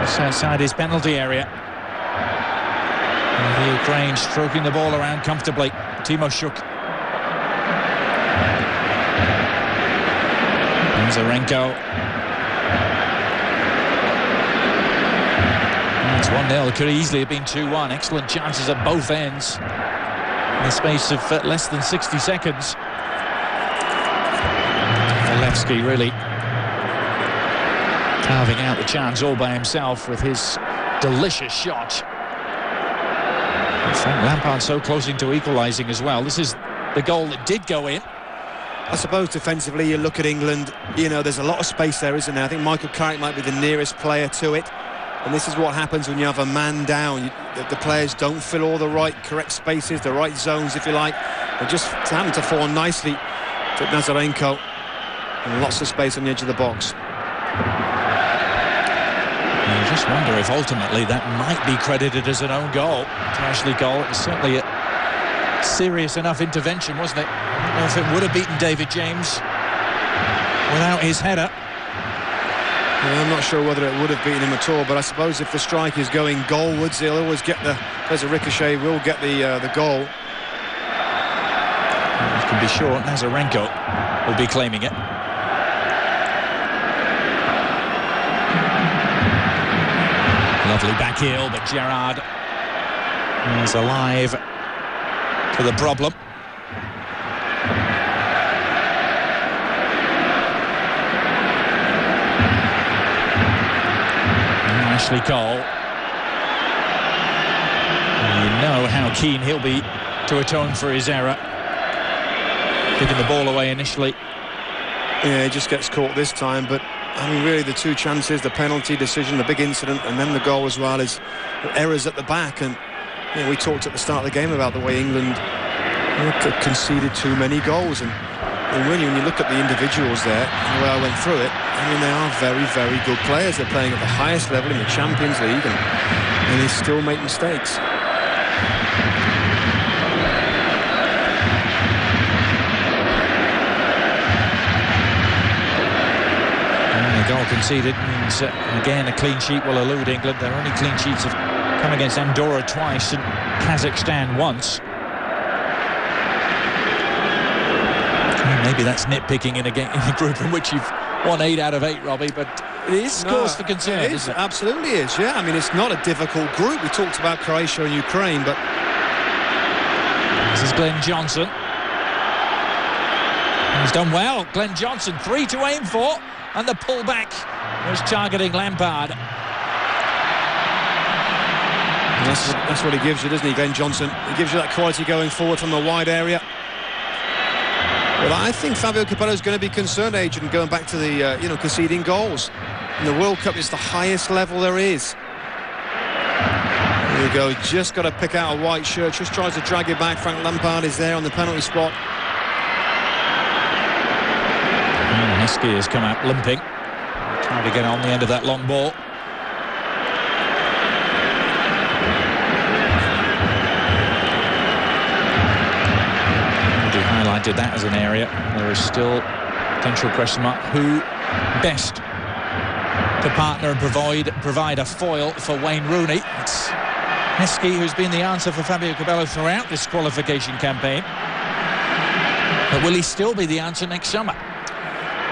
It's outside his penalty area. And the Ukraine stroking the ball around comfortably. Timoshuk. Zarenko. It's 1-0. It could easily have been 2-1. Excellent chances at both ends in the space of less than 60 seconds. Milevski really carving out the chance all by himself with his delicious shot. Frank Lampard so close into equalising as well. This is the goal that did go in. I suppose defensively you look at England, you know, there's a lot of space there, isn't there? I think Michael Carrick might be the nearest player to it. And this is what happens when you have a man down. The players don't fill all the correct spaces, the right zones, if you like. They're just having to fall nicely to Nazarenko. And lots of space on the edge of the box. I just wonder if ultimately that might be credited as an own goal to Ashley Cole. It was certainly a serious enough intervention, wasn't it? I don't know if it would have beaten David James without his header. Yeah, I'm not sure whether it would have beaten him at all, but I suppose if the strike is going goalwards, he'll always get there's a ricochet, will get the goal. You can be sure Nazarenko will be claiming it. Lovely back heel, but Gerrard is alive to the problem. Ashley Cole. You know how keen he'll be to atone for his error. Giving the ball away initially. Yeah, he just gets caught this time, but I mean, really the two chances, the penalty decision, the big incident, and then the goal as well, is errors at the back. And you know, we talked at the start of the game about the way England conceded too many goals. And really, when you look at the individuals there, and the way I went through it, I mean, they are very, very good players. They're playing at the highest level in the Champions League, and they still make mistakes. Goal conceded means again a clean sheet will elude England. Their only clean sheets have come against Andorra twice and Kazakhstan once. Maybe that's nitpicking in a group in which you've won 8 out of 8, Robbie, but it is cause for concern, it is, isn't it? Absolutely is, yeah. I mean, it's not a difficult group. We talked about Croatia and Ukraine, but... This is Glenn Johnson. He's done well. Glenn Johnson, 3 to aim for, and the pullback was targeting Lampard. That's what he gives you, doesn't he, Glenn Johnson? He gives you that quality going forward from the wide area. Well, I think Fabio Capello's going to be concerned, Adrian, going back to the, conceding goals. In the World Cup, it's the highest level there is. There you go, just got to pick out a white shirt, just tries to drag it back. Frank Lampard is there on the penalty spot. Heskey has come out limping, trying to get on the end of that long ball. You highlighted that as an area. There is still potential question mark. Who best to partner and provide a foil for Wayne Rooney? It's Heskey who's been the answer for Fabio Capello throughout this qualification campaign. But will he still be the answer next summer?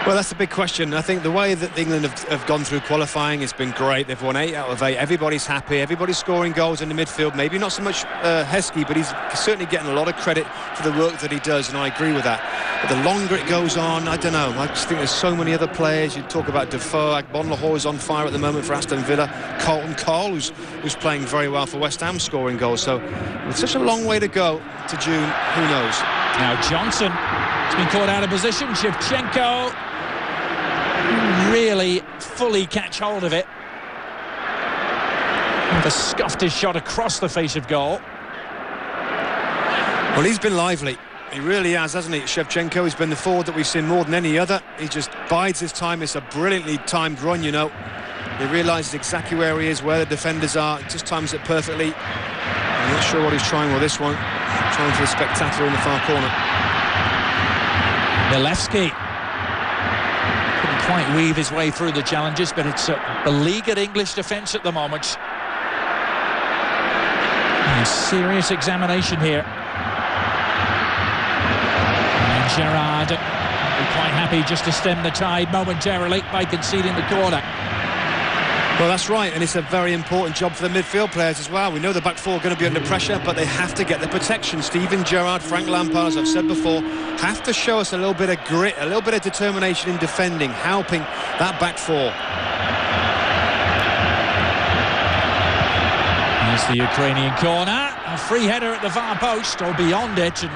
Well, that's the big question. I think the way that England have gone through qualifying has been great. They've won 8 out of 8. Everybody's happy. Everybody's scoring goals in the midfield. Maybe not so much Heskey, but he's certainly getting a lot of credit for the work that he does, and I agree with that. But the longer it goes on, I don't know. I just think there's so many other players. You talk about Defoe. Agbonlahor is on fire at the moment for Aston Villa. Carlton Cole, who's playing very well for West Ham, scoring goals. So with such a long way to go to June, who knows? Now Johnson has been caught out of position. Shevchenko really fully catch hold of it. The scuffed his shot across the face of goal. Well, he's been lively. He really has, hasn't he? Shevchenko has been the forward that we've seen more than any other. He just bides his time. It's a brilliantly timed run, you know. He realises exactly where he is, where the defenders are. Just times it perfectly. I'm not sure what he's trying with this one. Trying for a spectacular in the far corner. Milevski couldn't quite weave his way through the challenges, but it's a beleaguered English defence at the moment. And serious examination here. And Gerrard will be quite happy just to stem the tide momentarily by conceding the corner. Well, that's right, and it's a very important job for the midfield players as well. We know the back four are going to be under pressure, but they have to get the protection. Steven Gerrard, Frank Lampard, as I've said before, have to show us a little bit of grit, a little bit of determination in defending, helping that back four. There's the Ukrainian corner. A free header at the far post, or beyond it, and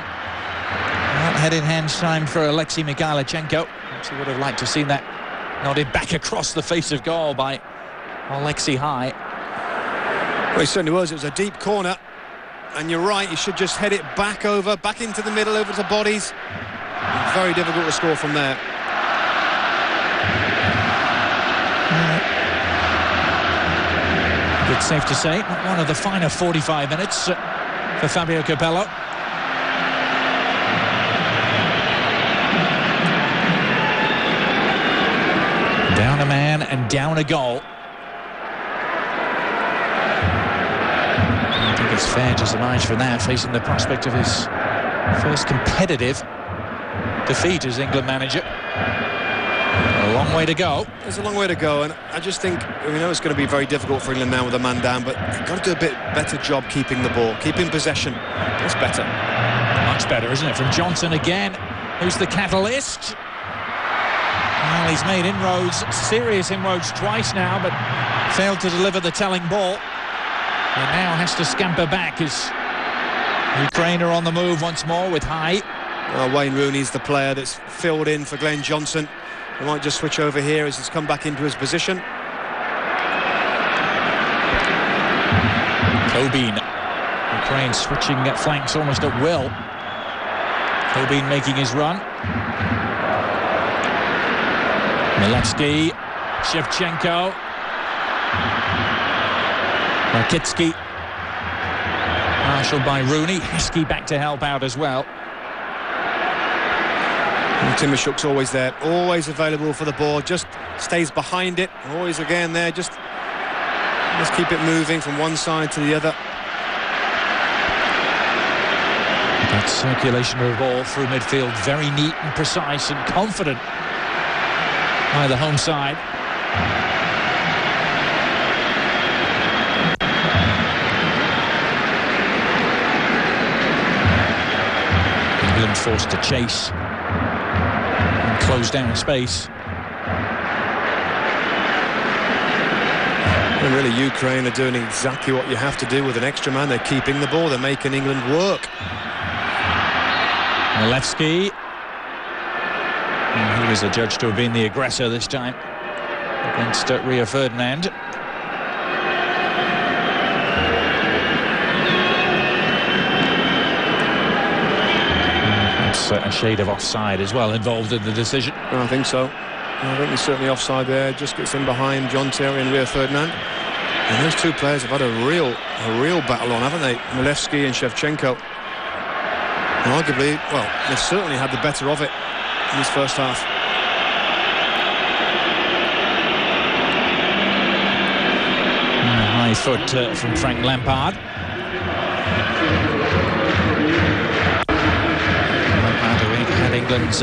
head in hand time for Alexei Mikhailichenko. He would have liked to have seen that nodded back across the face of goal by Alexei High. Well, it certainly was. It was a deep corner, and you're right, you should just head it back into the middle, over to bodies. Very difficult to score from there. It's safe to say, not one of the finer 45 minutes for Fabio Capello. Down a man and down a goal. I think it's fair to surmise from that, facing the prospect of his first competitive defeat as England manager. A long way to go. There's a long way to go, and I just think, we know it's going to be very difficult for England now with a man down, but they've got to do a bit better job keeping the ball, keeping possession. That's better. Much better, isn't it? From Johnson again, who's the catalyst. Well, he's made inroads, serious inroads twice now, but failed to deliver the telling ball. And now has to scamper back as Ukraine are on the move once more with High. Well, Wayne Rooney's the player that's filled in for Glenn Johnson. He might just switch over here as he's come back into his position. Cobean. Ukraine switching at flanks almost at will. Cobean making his run. Milevski, Shevchenko, Rakitsky, marshalled by Rooney. Heskey back to help out as well. And Timoshuk's always there, always available for the ball, just stays behind it, always again there, just keep it moving from one side to the other. That circulation of the ball through midfield, very neat and precise and confident by the home side. England forced to chase and close down space. And really, Ukraine are doing exactly what you have to do with an extra man. They're keeping the ball. They're making England work. Milevsky. He was adjudged to have been the aggressor this time against Rio Ferdinand. Perhaps a shade of offside as well involved in the decision. I think so. I think he's certainly offside there. Just gets in behind John Terry and Rio Ferdinand. And those two players have had a real battle on, haven't they? Milevsky and Shevchenko. And arguably, well, they've certainly had the better of it in this first half. High foot from Frank Lampard. Lampard who had England's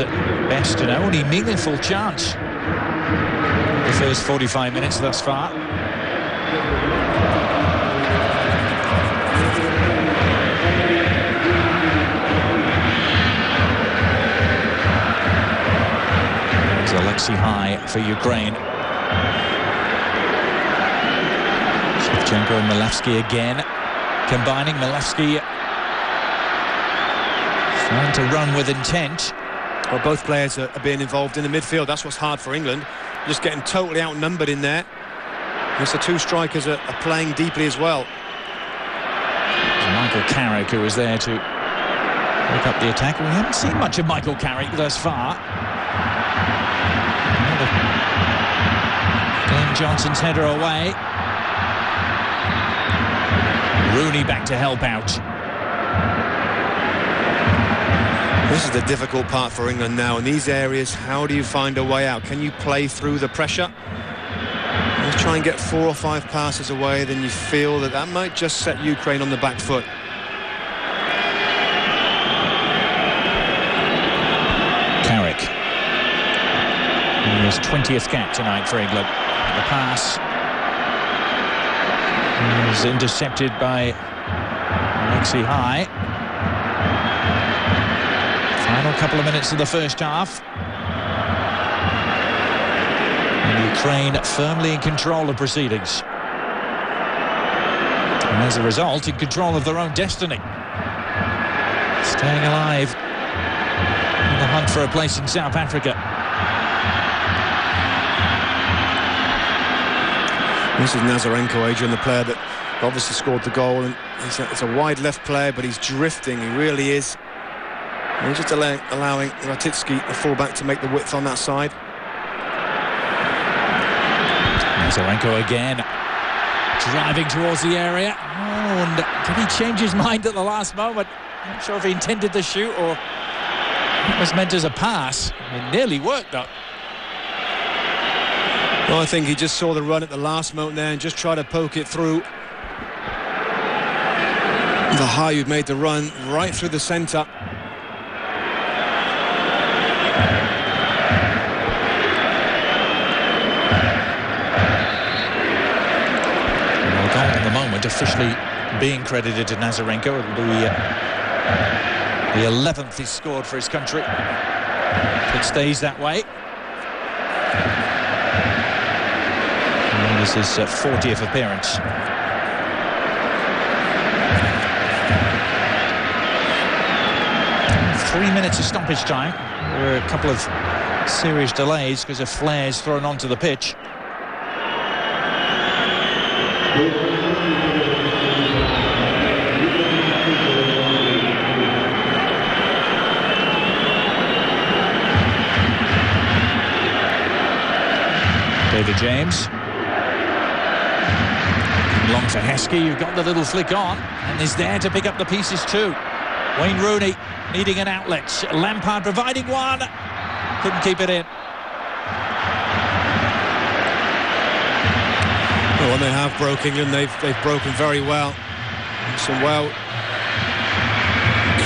best and only meaningful chance the first 45 minutes thus far. Alexi high for Ukraine. Shevchenko and Milevsky again. Combining. Milevsky trying to run with intent. Well, both players are being involved in the midfield. That's what's hard for England. Just getting totally outnumbered in there. Because the two strikers are playing deeply as well. Michael Carrick, who was there to pick up the attack. We haven't seen much of Michael Carrick thus far. Glenn Johnson's header away. Rooney back to help out. This is the difficult part for England now. In these areas, how do you find a way out? Can you play through the pressure? Let's try and get 4 or 5 passes away, then you feel that might just set Ukraine on the back foot. Carrick. His 20th cap tonight for England. The pass is intercepted by Alexi High. Final couple of minutes of the first half. And Ukraine firmly in control of proceedings. And as a result, in control of their own destiny. Staying alive in the hunt for a place in South Africa. This is Nazarenko, Adrian, the player that obviously scored the goal. And it's a wide left player, but he's drifting. He really is. And he's just allowing Ratitsky, the fullback, to make the width on that side. Nazarenko again, driving towards the area. Oh, and did he change his mind at the last moment? I'm not sure if he intended the shoot or it was meant as a pass. It nearly worked though. Well, I think he just saw the run at the last moment there and just tried to poke it through. The High who'd made the run right through the centre. Well, goal at the moment officially being credited to Nazarenko. It'll be the 11th he's scored for his country. If it stays that way. This is his 40th appearance. Three minutes of stoppage time. There were a couple of serious delays because of flares thrown onto the pitch. David James. Long for Heskey, who got the little flick on and is there to pick up the pieces too. Wayne Rooney needing an outlet. Lampard providing one. Couldn't keep it in. Well, when they have broken England, they've broken very well. Some well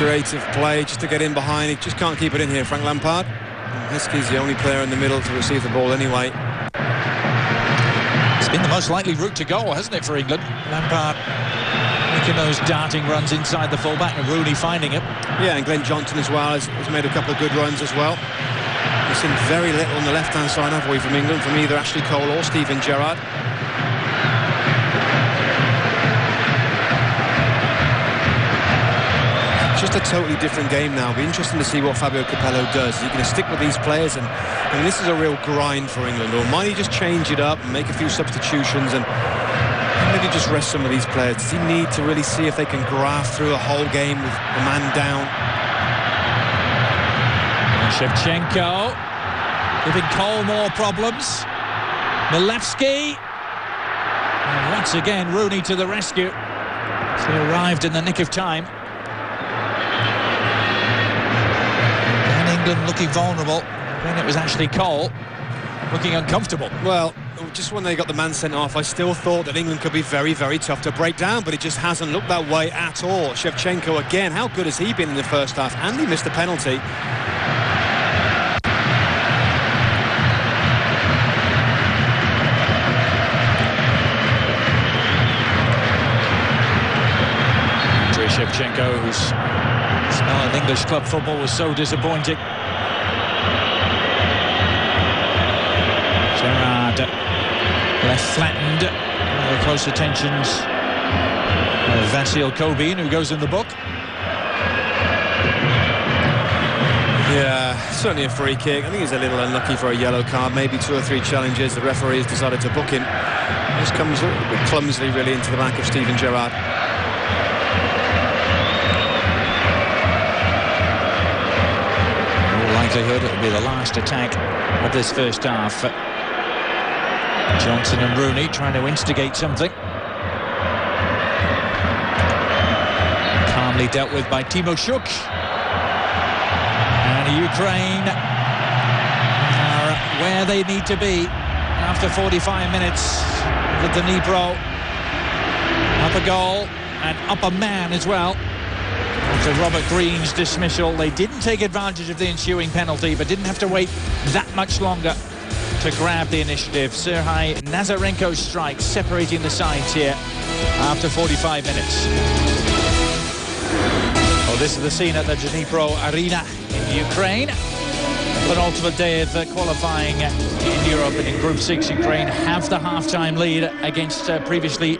Creative play just to get in behind. He just can't keep it in here, Frank Lampard. Heskey's the only player in the middle to receive the ball anyway. It's been the most likely route to goal, hasn't it, for England? Lampard making those darting runs inside the fullback and Rooney finding it. Yeah, and Glenn Johnson as well has made a couple of good runs as well. We've seen very little on the left-hand side, have we, from England, from either Ashley Cole or Steven Gerrard. Just a totally different game now. It'll be interesting to see what Fabio Capello does. Is he going to stick with these players? And I mean, this is a real grind for England. Or might he just change it up and make a few substitutions and maybe just rest some of these players? Does he need to really see if they can graft through a whole game with a man down? Shevchenko giving Cole more problems. Milevski. And once again, Rooney to the rescue. He arrived in the nick of time. England looking vulnerable. Then it was Ashley Cole looking uncomfortable. Well, just when they got the man sent off, I still thought that England could be very, very tough to break down, but it just hasn't looked that way at all. Shevchenko again, how good has he been in the first half? And he missed the penalty. Andrei Shevchenko, who's smell of English club football was so disappointing. Gerrard left flattened. The close attentions of Vasil Kobin, who goes in the book. Yeah, certainly a free kick. I think he's a little unlucky for a yellow card. Maybe 2 or 3 challenges. The referee has decided to book him. This comes a bit clumsily, really, into the back of Steven Gerrard. Likelihood it will be the last attack of this first half. Johnson and Rooney trying to instigate something. Calmly dealt with by Timo Schuch. And Ukraine are where they need to be after 45 minutes. The Dnipro up a goal and up a man as well. After Robert Green's dismissal, they didn't take advantage of the ensuing penalty, but didn't have to wait that much longer to grab the initiative. Serhii Nazarenko's strike separating the sides here after 45 minutes. Well, this is the scene at the Dnipro Arena in Ukraine. The penultimate day of qualifying in Europe, and in Group 6, Ukraine have the half-time lead against previously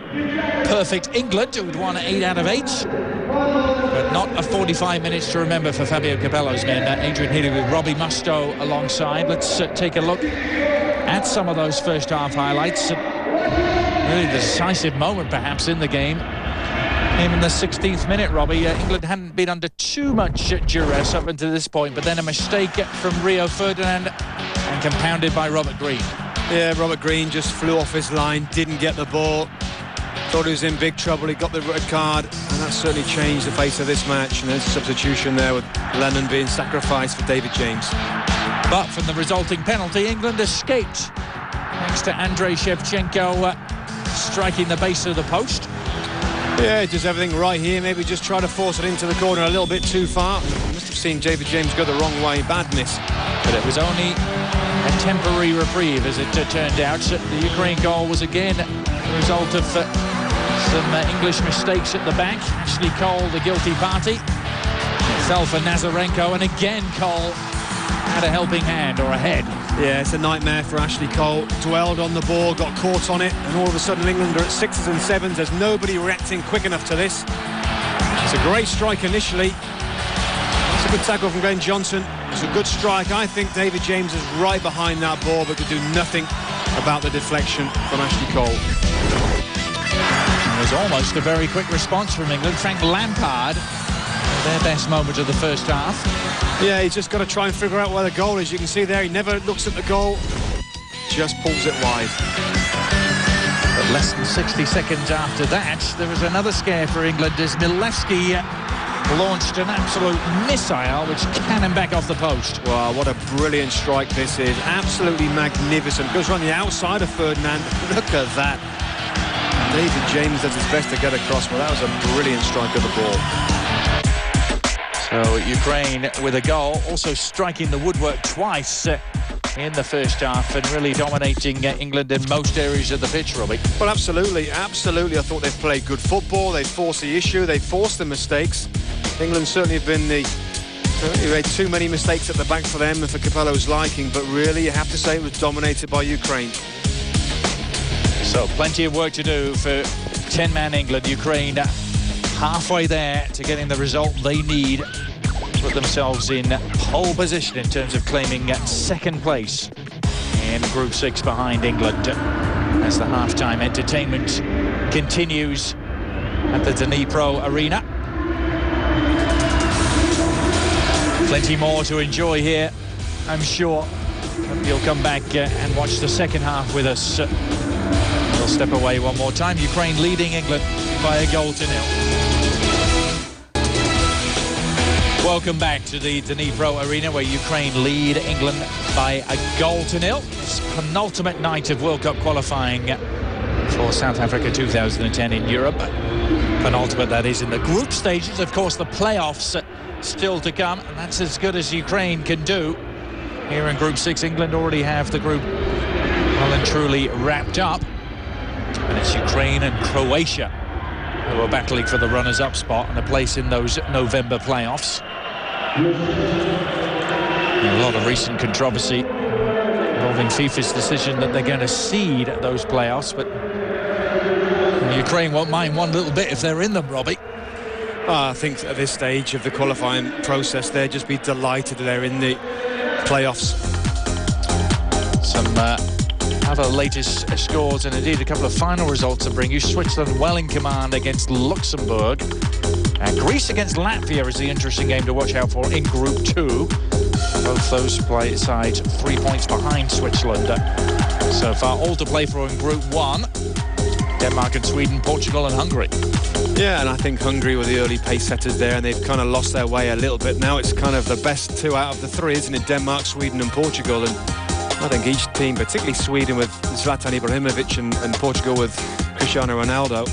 perfect England, who had won 8 out of 8. But not a 45 minutes to remember for Fabio Capello's men. Adrian Healy with Robbie Mustoe alongside. Let's take a look at some of those first half highlights. Really the decisive moment perhaps in the game came in the 16th minute, Robbie. England hadn't been under too much duress up until this point, but then a mistake from Rio Ferdinand and compounded by Robert Green. Yeah, Robert Green just flew off his line, didn't get the ball. Thought he was in big trouble. He got the red card, and that certainly changed the face of this match. And there's a substitution there with Lennon being sacrificed for David James. But from the resulting penalty, England escaped thanks to Andrei Shevchenko striking the base of the post. Yeah, just everything right here. Maybe just try to force it into the corner a little bit too far. Must have seen David James go the wrong way. Bad miss. But it was only a temporary reprieve, as it turned out. The Ukraine goal was again the result of some English mistakes at the back. Ashley Cole, the guilty party. It fell for Nazarenko, and again Cole had a helping hand, or a head. Yeah, it's a nightmare for Ashley Cole. Dwelled on the ball, got caught on it, and all of a sudden England are at 6s and 7s. There's nobody reacting quick enough to this. It's a great strike initially. It's a good tackle from Glenn Johnson. It's a good strike. I think David James is right behind that ball, but could do nothing about the deflection from Ashley Cole. It was almost a very quick response from England. Frank Lampard, their best moment of the first half. Yeah, he's just got to try and figure out where the goal is. You can see there, he never looks at the goal, just pulls it wide. But less than 60 seconds after that, there was another scare for England as Milevski launched an absolute missile which cannoned back off the post. Wow, what a brilliant strike this is. Absolutely magnificent. Goes around the outside of Ferdinand. Look at that. David James does his best to get across. Well, that was a brilliant strike of the ball. So Ukraine with a goal, also striking the woodwork twice in the first half and really dominating England in most areas of the pitch, Robbie. Well, absolutely. I thought they've played good football. They forced the issue. They forced the mistakes. England certainly have been they made too many mistakes at the back for them and for Capello's liking, but really you have to say it was dominated by Ukraine. So plenty of work to do for 10-man England. Ukraine halfway there to getting the result they need to put themselves in pole position in terms of claiming second place in Group 6 behind England. As the halftime entertainment continues at the Dnipro Arena. Plenty more to enjoy here, I'm sure. Hope you'll come back and watch the second half with us. We'll step away one more time. Ukraine leading England by a goal to nil. Welcome back to the Dnipro Arena, where Ukraine lead England by a goal to nil. It's penultimate night of World Cup qualifying for South Africa 2010 in Europe. Penultimate, that is, in the group stages. Of course, the playoffs still to come, and that's as good as Ukraine can do. Here in Group 6, England already have the group well and truly wrapped up. And it's Ukraine and Croatia who are battling for the runners-up spot and a place in those November playoffs. A lot of recent controversy involving FIFA's decision that they're going to seed those playoffs, but Ukraine won't mind one little bit if they're in them, Robbie. I think at this stage of the qualifying process, they'll just be delighted they're in the playoffs. Some other latest scores and indeed a couple of final results to bring you. Switzerland well in command against Luxembourg. Greece against Latvia is the interesting game to watch out for in Group 2. Both those sides 3 points behind Switzerland. So far, all to play for in Group 1. Denmark and Sweden, Portugal and Hungary. Yeah, and I think Hungary were the early pace setters there, and they've kind of lost their way a little bit. Now it's kind of the best two out of the three, isn't it? Denmark, Sweden and Portugal. And I think each team, particularly Sweden with Zlatan Ibrahimovic and Portugal with Cristiano Ronaldo,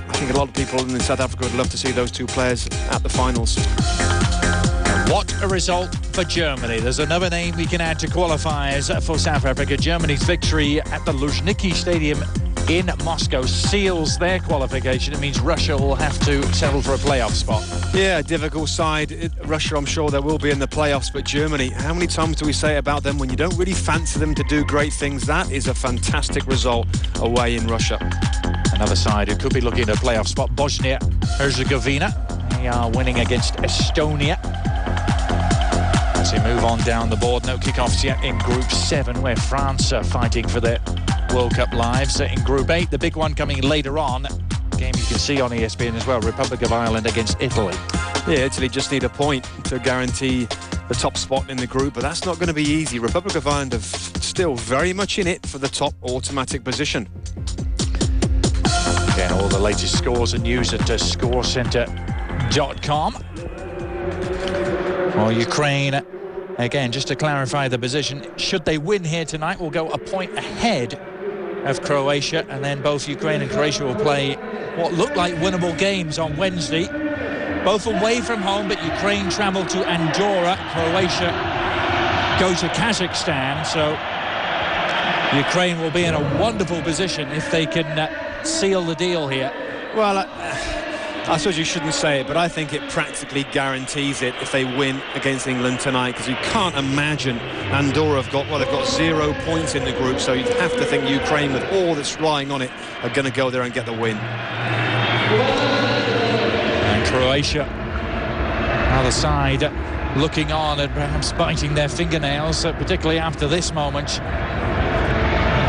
I think a lot of people in South Africa would love to see those two players at the finals. What a result for Germany. There's another name we can add to qualifiers for South Africa. Germany's victory at the Luzhniki Stadium in Moscow seals their qualification. It means Russia will have to settle for a playoff spot. Yeah, difficult side. Russia, I'm sure they will be in the playoffs, but Germany, how many times do we say about them when you don't really fancy them to do great things? That is a fantastic result away in Russia. Another side who could be looking at a playoff spot, Bosnia-Herzegovina. They are winning against Estonia. As they move on down the board, no kickoffs yet in Group 7, where France are fighting for their World Cup lives. In Group 8, the big one coming later on. Game you can see on ESPN as well, Republic of Ireland against Italy. Yeah, Italy just need a point to guarantee the top spot in the group, but that's not going to be easy. Republic of Ireland are still very much in it for the top automatic position. Again, all the latest scores and news at scorecentre.com. Well, Ukraine, again, just to clarify the position, should they win here tonight, will go a point ahead of Croatia, and then both Ukraine and Croatia will play what look like winnable games on Wednesday. Both away from home, but Ukraine travel to Andorra, Croatia go to Kazakhstan, so Ukraine will be in a wonderful position if they can seal the deal here. Well, I suppose you shouldn't say it, but I think it practically guarantees it if they win against England tonight, because you can't imagine Andorra they've got 0 points in the group, so you'd have to think Ukraine, with all that's relying on it, are going to go there and get the win. And Croatia, other side, looking on and perhaps biting their fingernails, particularly after this moment.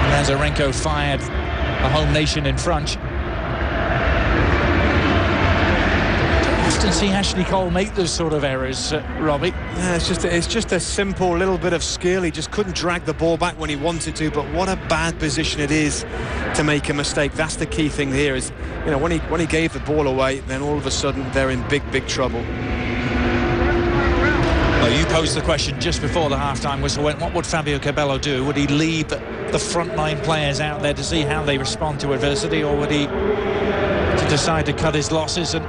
Nazarenko fired the home nation in front. Often see Ashley Cole make those sort of errors, Robbie. Yeah, it's just a simple little bit of skill. He just couldn't drag the ball back when he wanted to, but what a bad position it is to make a mistake. That's the key thing here, is, you know, when he gave the ball away, then all of a sudden they're in big trouble. Well, you posed the question just before the half-time whistle went, what would Fabio Capello do? Would he leave the front line players out there to see how they respond to adversity, or would he decide to cut his losses and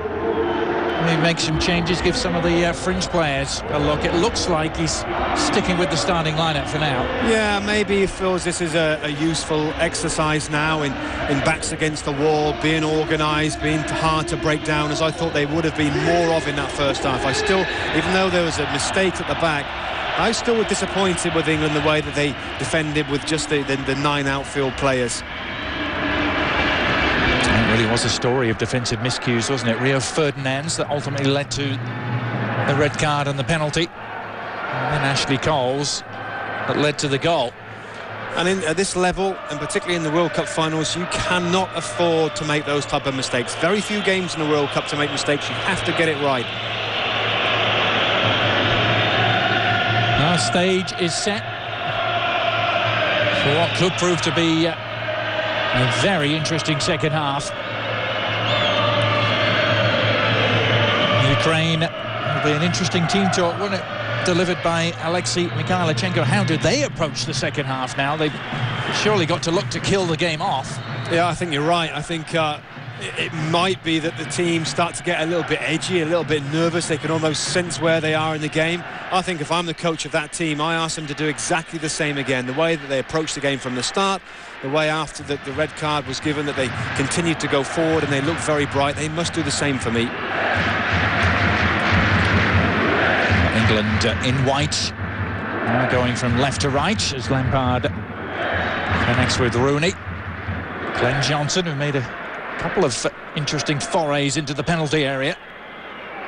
Maybe make some changes, give some of the fringe players a look. It looks like he's sticking with the starting lineup for now. Yeah, maybe he feels this is a useful exercise now in backs against the wall, being organised, being hard to break down, as I thought they would have been more of in that first half. I still, even though there was a mistake at the back, I still was disappointed with England the way that they defended with just the 9 outfield players. It really was a story of defensive miscues, wasn't it? Rio Ferdinand's that ultimately led to the red card and the penalty. And then Ashley Cole's that led to the goal. And at this level, and particularly in the World Cup finals, you cannot afford to make those type of mistakes. Very few games in the World Cup to make mistakes. You have to get it right. Our stage is set for what could prove to be a very interesting second half. Ukraine will be an interesting team talk, won't it? Delivered by Alexei Mikhailichenko. How do they approach the second half now? They've surely got to look to kill the game off. Yeah, I think you're right. I think it might be that the team start to get a little bit edgy, a little bit nervous. They can almost sense where they are in the game. I think if I'm the coach of that team, I ask them to do exactly the same again. The way that they approach the game from the start, the way after the red card was given, that they continued to go forward and they look very bright. They must do the same for me. England in white, now going from left to right as Lampard connects with Rooney. Glenn Johnson, who made a couple of interesting forays into the penalty area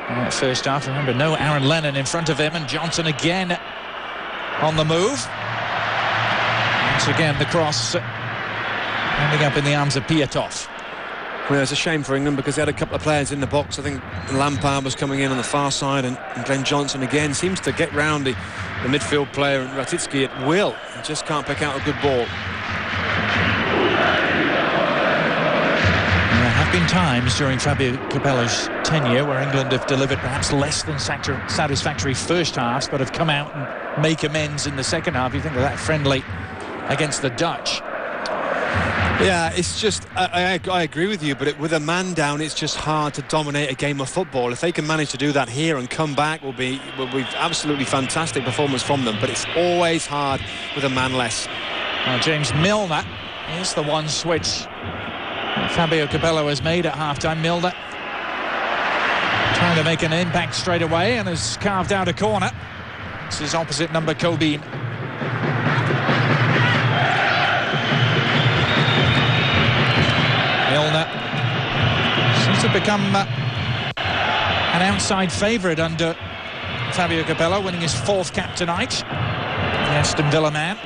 in that first half. Remember, no Aaron Lennon in front of him, and Johnson again on the move. Once again, the cross ending up in the arms of Piatov. Well, it's a shame for England because they had a couple of players in the box. I think Lampard was coming in on the far side, and Glenn Johnson again seems to get round the midfield player and Ratitsky at will. He just can't pick out a good ball. There have been times during Fabio Capello's tenure where England have delivered perhaps less than satisfactory first halves, but have come out and make amends in the second half. You think of that friendly against the Dutch. Yeah, it's just, I agree with you, but with a man down, it's just hard to dominate a game of football. If they can manage to do that here and come back, will be absolutely fantastic performance from them, but it's always hard with a man less. Well, James Milner is the one switch Fabio Capello has made at half-time. Milner trying to make an impact straight away and has carved out a corner. It's his opposite number, Cobain. Milner seems to become an outside favourite under Fabio Capello, winning his 4th cap tonight. The Aston Villa man.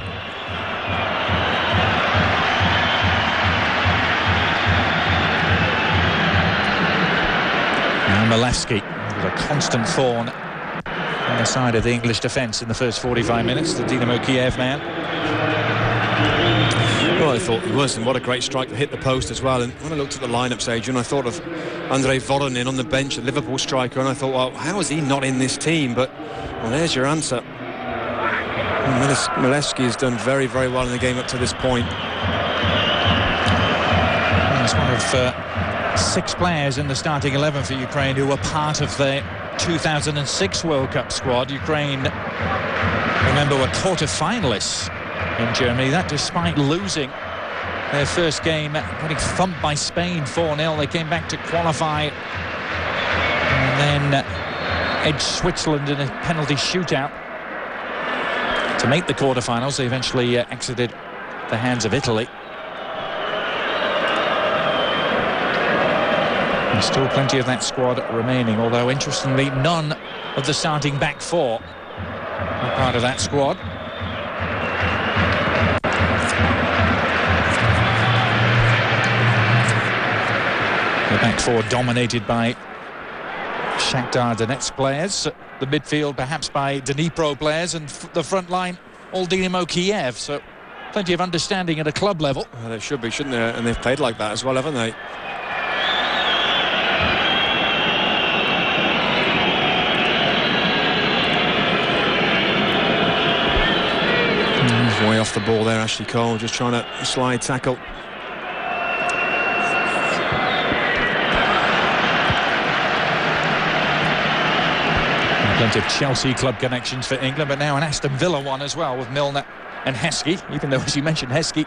Now Milewski was a constant thorn on the side of the English defence in the first 45 minutes, the Dynamo Kiev man. Well, I thought he was, and what a great strike to hit the post as well. And when I looked at the lineups, Adrian, I thought of Andrei Voronin on the bench, a Liverpool striker, and I thought, well, how is he not in this team? But, well, there's your answer. Milewski has done very, very well in the game up to this point. He's one of 6 players in the starting 11 for Ukraine who were part of the 2006 World Cup squad. Ukraine, remember, were quarter-finalists in Germany, that despite losing their first game, getting thumped by Spain 4-0. They came back to qualify and then edged Switzerland in a penalty shootout to make the quarterfinals. They eventually exited the hands of Italy. There's still plenty of that squad remaining, although interestingly none of the starting back 4 are part of that squad. The back 4 dominated by Shakhtar Donetsk players, the midfield perhaps by Dnipro players, and the front line all Dynamo Kiev. So plenty of understanding at a club level. Well, they should be, shouldn't they? And they've played like that as well, haven't they? Way off the ball there, Ashley Cole, just trying to slide tackle. Plenty of Chelsea club connections for England, but now an Aston Villa one as well with Milner and Heskey, even though, as you mentioned, Heskey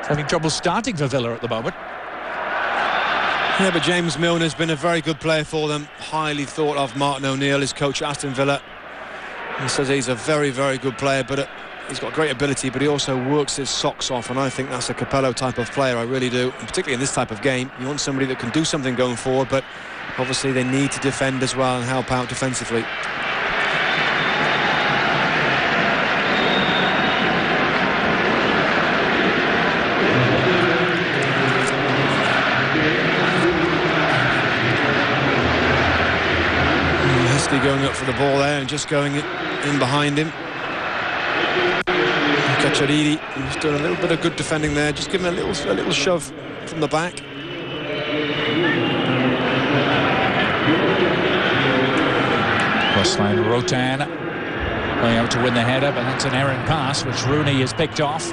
is having trouble starting for Villa at the moment. Yeah, but James Milner's been a very good player for them. Highly thought of. Martin O'Neill, his coach at Aston Villa. He says he's a very, very good player, but he's got great ability, but he also works his socks off, and I think that's a Capello type of player, I really do. And particularly in this type of game, you want somebody that can do something going forward, but obviously they need to defend as well and help out defensively. Going up for the ball there and just going in behind him. Cacciaridi, he's doing a little bit of good defending there, just giving a little shove from the back. Ruslan Rotan going out to win the header, but that's an errant pass which Rooney has picked off.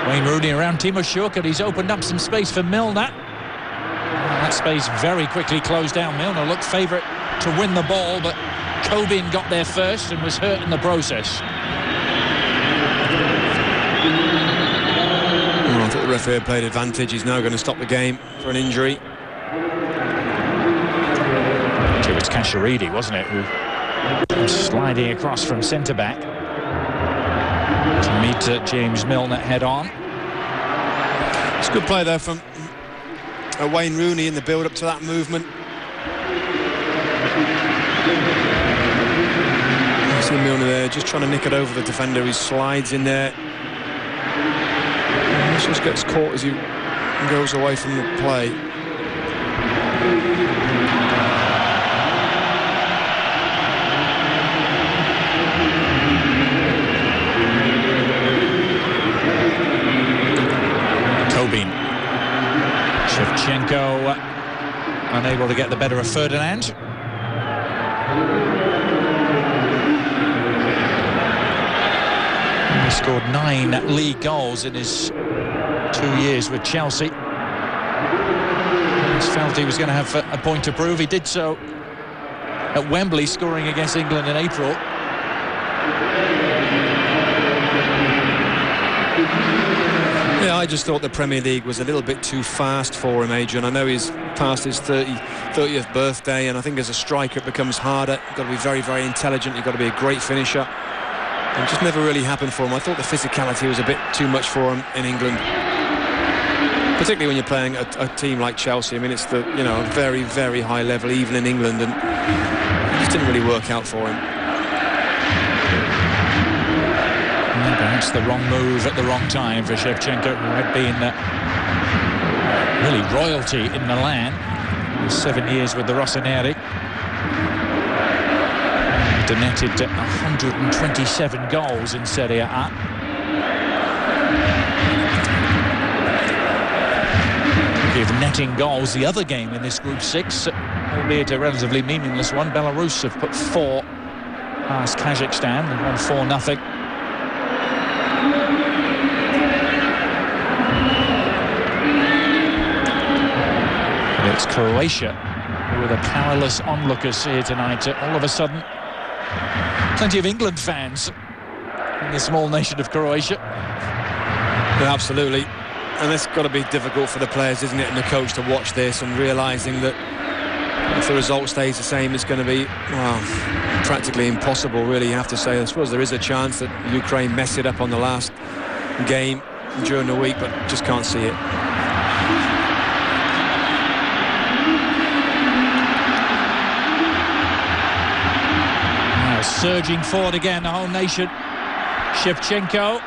Wayne Rooney around Timo Schurk, he's opened up some space for Milner. That space very quickly closed down. Milner looked favourite to win the ball, but Cobain got there first and was hurt in the process. I thought the referee played advantage. He's now going to stop the game for an injury. It was Cacciaridi, wasn't it, who was sliding across from centre-back to meet James Milner head-on. It's a good play there from Wayne Rooney in the build-up to that movement. You see Milner there just trying to nick it over the defender. He slides in there. He just gets caught as he goes away from the play. Cobain. Shevchenko unable to get the better of Ferdinand. He scored 9 league goals in his 2 years with Chelsea. He felt he was going to have a point to prove. He did so at Wembley, scoring against England in April. Yeah, I just thought the Premier League was a little bit too fast for him, Adrian. I know he's past his 30th birthday, and I think as a striker it becomes harder. You've got to be very, very intelligent. You've got to be a great finisher. And it just never really happened for him. I thought the physicality was a bit too much for him in England, particularly when you're playing a team like Chelsea. I mean, it's the very, very high level even in England, and it just didn't really work out for him. Perhaps the wrong move at the wrong time for Shevchenko, who had been really royalty in Milan. 7 years with the Rossoneri. Netted 127 goals in Serie A. Give netting goals the other game in this Group 6, albeit a relatively meaningless one. Belarus have put 4 past Kazakhstan and won 4-0. It's Croatia who are the powerless onlookers here tonight. All of a sudden, plenty of England fans in the small nation of Croatia. Yeah, absolutely. And it's got to be difficult for the players, isn't it, and the coach to watch this and realising that if the result stays the same, it's going to be, well, practically impossible, really, you have to say. I suppose there is a chance that Ukraine mess it up on the last game during the week, but just can't see it. Surging forward again, the whole nation. Shevchenko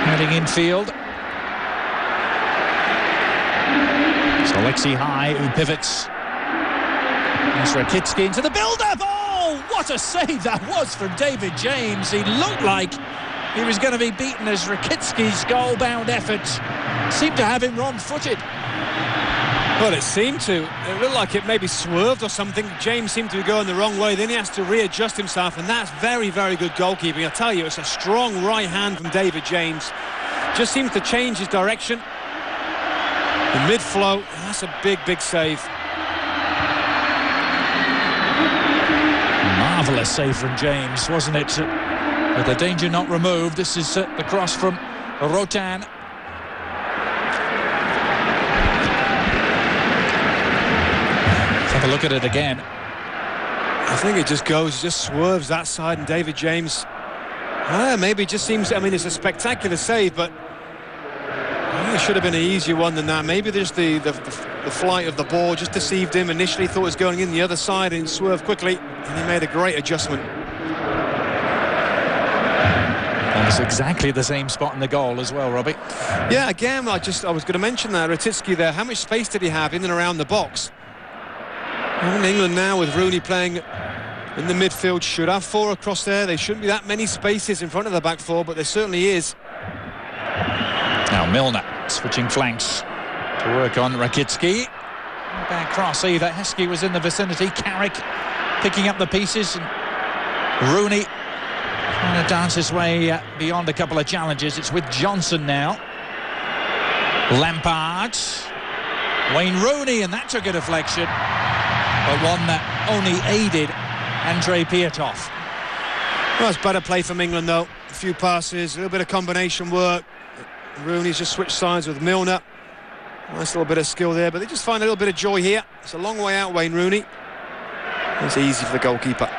heading infield. It's Alexei High who pivots. It's Rakitsky into the build-up. Oh, what a save that was from David James. He looked like he was going to be beaten as Rakitsky's goal-bound effort seemed to have him wrong-footed. Well, it seemed to. It looked like it maybe swerved or something. James seemed to be going the wrong way. Then he has to readjust himself, and that's very, very good goalkeeping. I tell you, it's a strong right hand from David James. Just seems to change his direction. The mid-flow, that's a big, big save. marvellous save from James, wasn't it? With the danger not removed. This is the cross from Rotan. Let's have a look at it again. I think it just swerves that side, and David James maybe just seems, I mean, it's a spectacular save, but it should have been an easier one than that. Maybe there's the flight of the ball just deceived him. Initially thought it was going in the other side and swerved quickly, and he made a great adjustment. And it's exactly the same spot in the goal as well, Robbie. Yeah, again, I was going to mention that. Rotitsky there, how much space did he have in and around the box? In England now, with Rooney playing in the midfield, should have 4 across there. There shouldn't be that many spaces in front of the back 4, but there certainly is. Now Milner switching flanks to work on Rakitsky. Back cross, either Heskey was in the vicinity. Carrick picking up the pieces, and Rooney trying to dance his way beyond a couple of challenges. It's with Johnson now. Lampard, Wayne Rooney, and that took a deflection, but one that only aided Andrei Piatov. Well, it's better play from England though. A few passes, a little bit of combination work. Rooney's just switched sides with Milner. Nice little bit of skill there, but they just find a little bit of joy here. It's a long way out, Wayne Rooney. It's easy for the goalkeeper.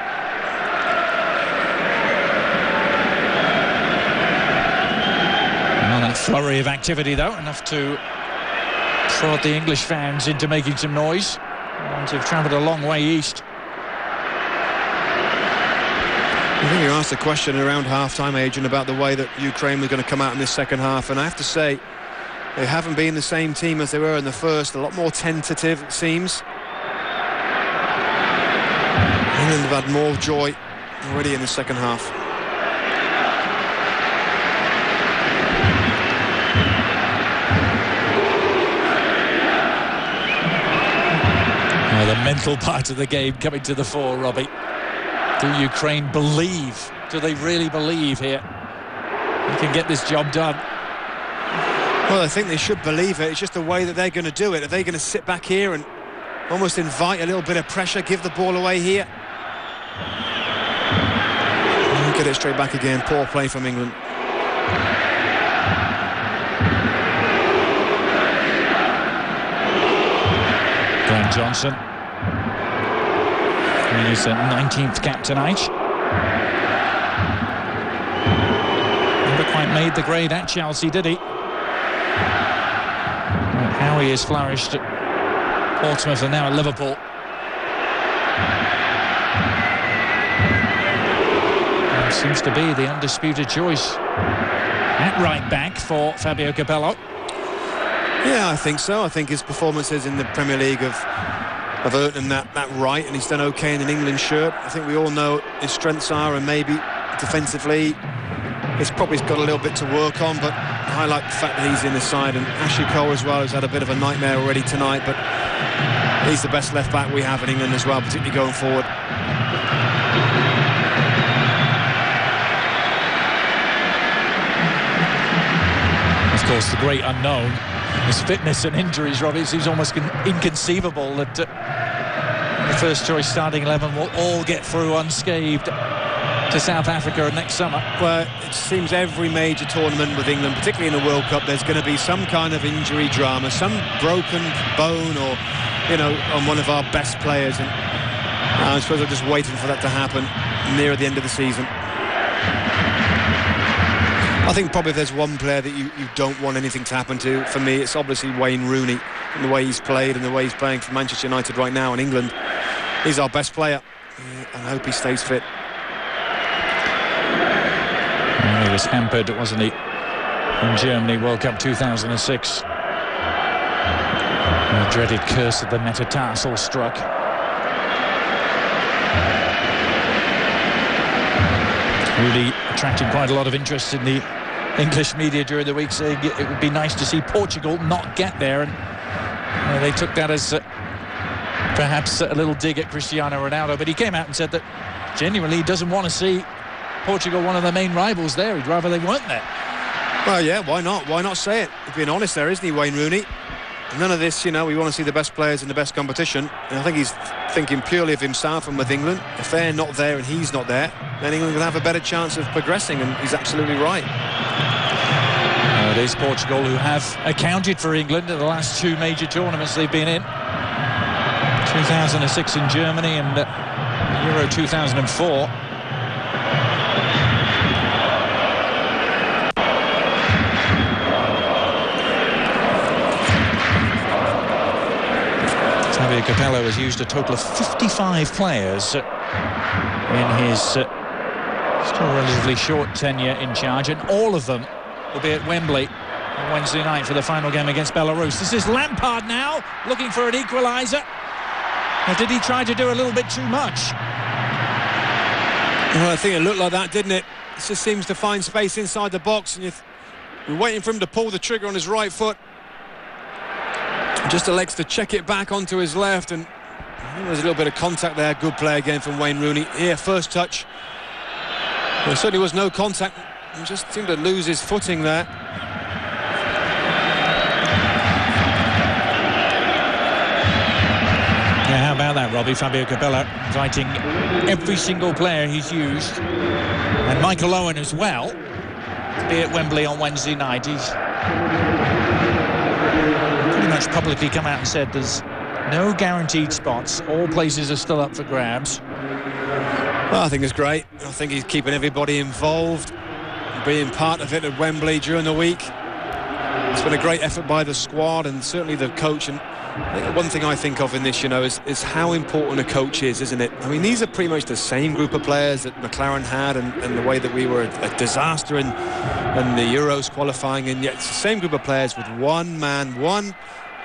Well, that flurry of activity though, enough to prod the English fans into making some noise. Ones who've travelled a long way east. I think you asked a question around half-time, Adrian, about the way that Ukraine was going to come out in this second half, and I have to say they haven't been the same team as they were in the first. A lot more tentative, it seems. England have had more joy already in the second half. The mental part of the game coming to the fore, Robbie. Do Ukraine believe? Do they really believe here they can get this job done? Well, I think they should believe it. It's just the way that they're going to do it. Are they going to sit back here and almost invite a little bit of pressure, give the ball away here? Get it straight back again. Poor play from England. Graham Johnson. He's a 19th cap tonight. Never quite made the grade at Chelsea, did he? Well, how he has flourished at Portsmouth and now at Liverpool. And seems to be the undisputed choice at right back for Fabio Capello. Yeah, I think so. I think his performances in the Premier League have earned him that right, and he's done okay in an England shirt. I think we all know his strengths are, and maybe defensively he's probably got a little bit to work on, but I like the fact that he's in the side. And Ashley Cole as well has had a bit of a nightmare already tonight, but he's the best left back we have in England as well, particularly going forward. Of course, the great unknown is fitness and injuries, Robbie. It seems almost inconceivable that the first choice starting 11 will all get through unscathed to South Africa next summer. Well, it seems every major tournament with England, particularly in the World Cup, there's going to be some kind of injury drama, some broken bone or, you know, on one of our best players. And I suppose I'm just waiting for that to happen near the end of the season. I think probably if there's one player that you don't want anything to happen to, for me, it's obviously Wayne Rooney, and the way he's played and the way he's playing for Manchester United right now in England. He's our best player, and I hope he stays fit. Well, he was hampered, wasn't he, in Germany, World Cup 2006. The dreaded curse of the metatarsal struck. Really attracting quite a lot of interest in the English media during the week, saying it would be nice to see Portugal not get there, and they took that as perhaps a little dig at Cristiano Ronaldo, but he came out and said that genuinely he doesn't want to see Portugal one of the main rivals there. He'd rather they weren't there. Well, yeah, why not? Why not say it? He's being honest there, isn't he, Wayne Rooney? none of this, we want to see the best players in the best competition. And I think he's thinking purely of himself and with England. If they're not there and he's not there, then England will have a better chance of progressing, and he's absolutely right. It is Portugal who have accounted for England in the last two major tournaments they've been in. 2006 in Germany and Euro 2004. Fabio Capello has used a total of 55 players in his still relatively short tenure in charge, and all of them will be at Wembley on Wednesday night for the final game against Belarus. This is Lampard now, looking for an equaliser. Now, did he try to do a little bit too much? Well, I think it looked like that, didn't it? It just seems to find space inside the box, and we're waiting for him to pull the trigger on his right foot. Just elects to check it back onto his left, and there's a little bit of contact there. Good play again from Wayne Rooney. Here, first touch. There certainly was no contact. He just seemed to lose his footing there. Yeah, how about that, Robbie? Fabio Capello inviting every single player he's used, and Michael Owen as well, to be at Wembley on Wednesday night. He's pretty much publicly come out and said there's no guaranteed spots. All places are still up for grabs. Well, I think it's great. I think he's keeping everybody involved, being part of it at Wembley during the week. It's been a great effort by the squad and certainly the coach. And one thing I think of in this, is how important a coach is, isn't it? I mean, these are pretty much the same group of players that McLaren had, and the way that we were a disaster in the Euros qualifying, and yet it's the same group of players with one man.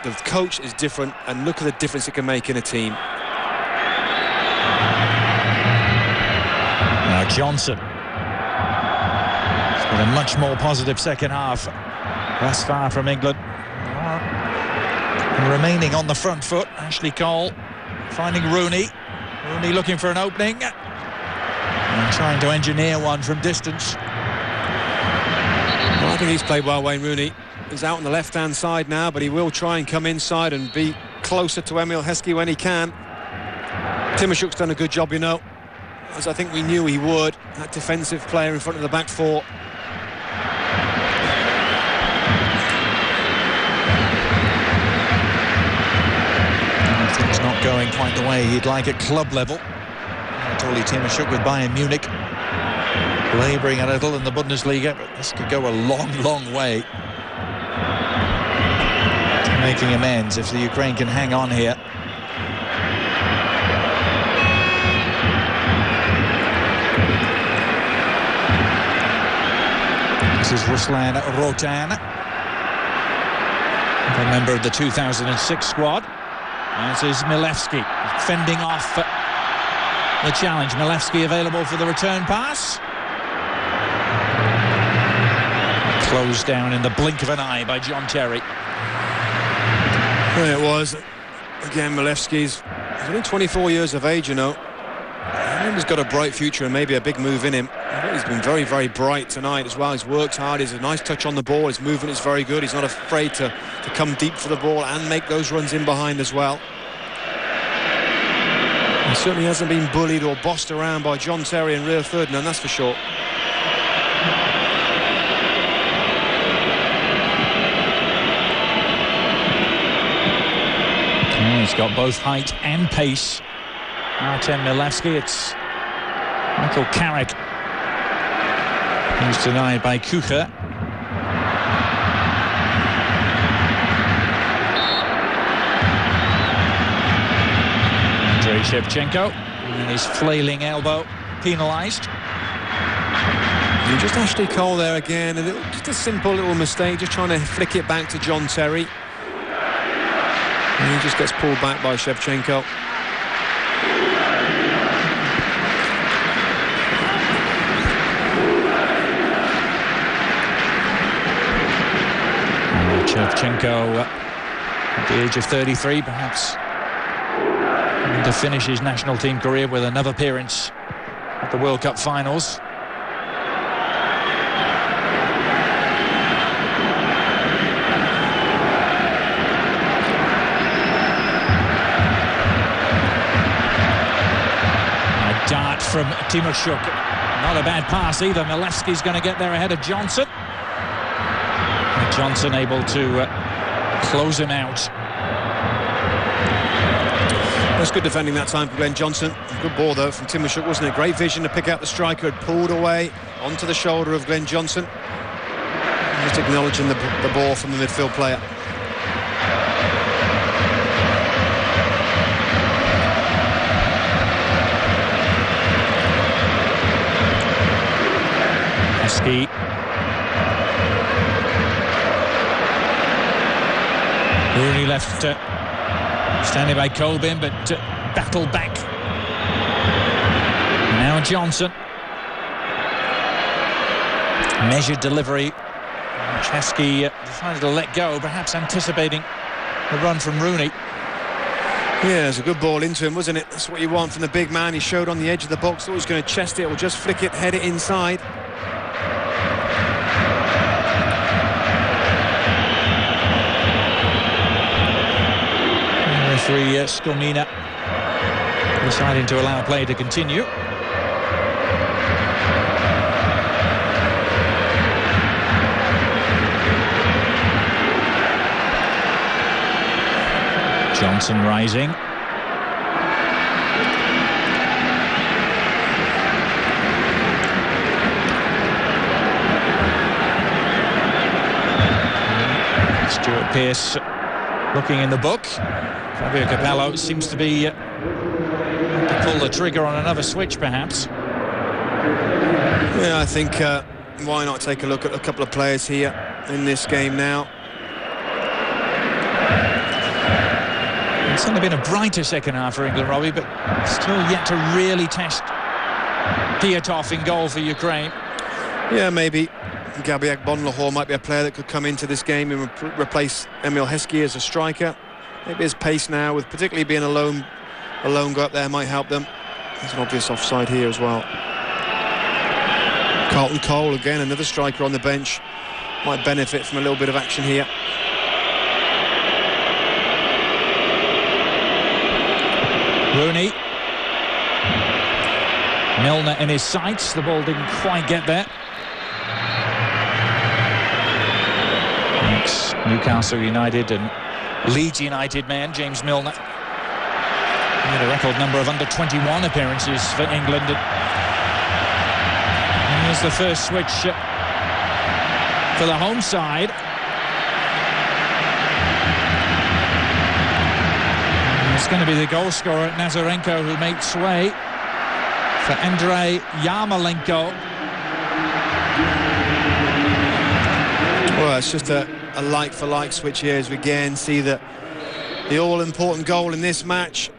The coach is different, and look at the difference it can make in a team. Now Johnson. It's been a much more positive second half thus far from England. And remaining on the front foot, Ashley Cole finding Rooney. Rooney looking for an opening and trying to engineer one from distance. Well, I think he's played well, Wayne Rooney. He's out on the left-hand side now, but he will try and come inside and be closer to Emil Heskey when he can. Timoshuk's done a good job, as I think we knew he would. That defensive player in front of the back four. Things not going quite the way he'd like at club level. Anatoly Timoshuk with Bayern Munich labouring a little in the Bundesliga, but this could go a long, long way to making amends if the Ukraine can hang on here. This is Ruslan Rotan, a member of the 2006 squad. This is Milevski fending off the challenge. Milevski available for the return pass. Closed down in the blink of an eye by John Terry. There it was. Again, Milevski's only 24 years of age, I think he's got a bright future and maybe a big move in him. I think he's been very, very bright tonight as well. He's worked hard. He's a nice touch on the ball. His movement is very good. He's not afraid to come deep for the ball and make those runs in behind as well. He certainly hasn't been bullied or bossed around by John Terry and Rio Ferdinand, that's for sure. He's got both height and pace. Artem Milevski. It's Michael Carrick, who's denied by Kucher. Andrei Shevchenko and his flailing elbow penalised. And just Ashley Cole there again, just a simple little mistake, just trying to flick it back to John Terry. And he just gets pulled back by Shevchenko. Shevchenko at the age of 33, perhaps to finish his national team career with another appearance at the World Cup finals. Timoshuk. Not a bad pass either. Milewski's going to get there ahead of Johnson. And Johnson able to close him out. That's good defending that time for Glenn Johnson. Good ball though from Timoshuk, wasn't it? Great vision to pick out the striker. Had pulled away onto the shoulder of Glenn Johnson. Just acknowledging the ball from the midfield player. Heskey. Rooney left standing by Colbin, but battled back. Now Johnson. Measured delivery. Heskey decided to let go, perhaps anticipating the run from Rooney. Yeah, it's a good ball into him, wasn't it? That's what you want from the big man. He showed on the edge of the box, thought he was going to chest it or just flick it, head it inside. Referee Skomina deciding to allow play to continue. Johnson rising. Stuart Pearce looking in the book. Fabio Capello seems to be to pull the trigger on another switch, perhaps. Yeah, I think why not take a look at a couple of players here in this game now. It's certainly been a brighter second half for England, Robbie, but still yet to really test Piatov in goal for Ukraine. Yeah, maybe Gabiak Bonlahor might be a player that could come into this game and replace Emil Heskey as a striker. Maybe his pace now, with particularly being a lone go up there, might help them. There's an obvious offside here as well. Carlton Cole, again, another striker on the bench. Might benefit from a little bit of action here. Rooney. Milner in his sights. The ball didn't quite get there. Newcastle United and Leeds United man, James Milner. He had a record number of under-21 appearances for England. And here's the first switch for the home side. And it's going to be the goal scorer, Nazarenko, who makes way for Andrei Yarmolenko. Well, it's just a like-for-like switch here as we again see the all-important goal in this match.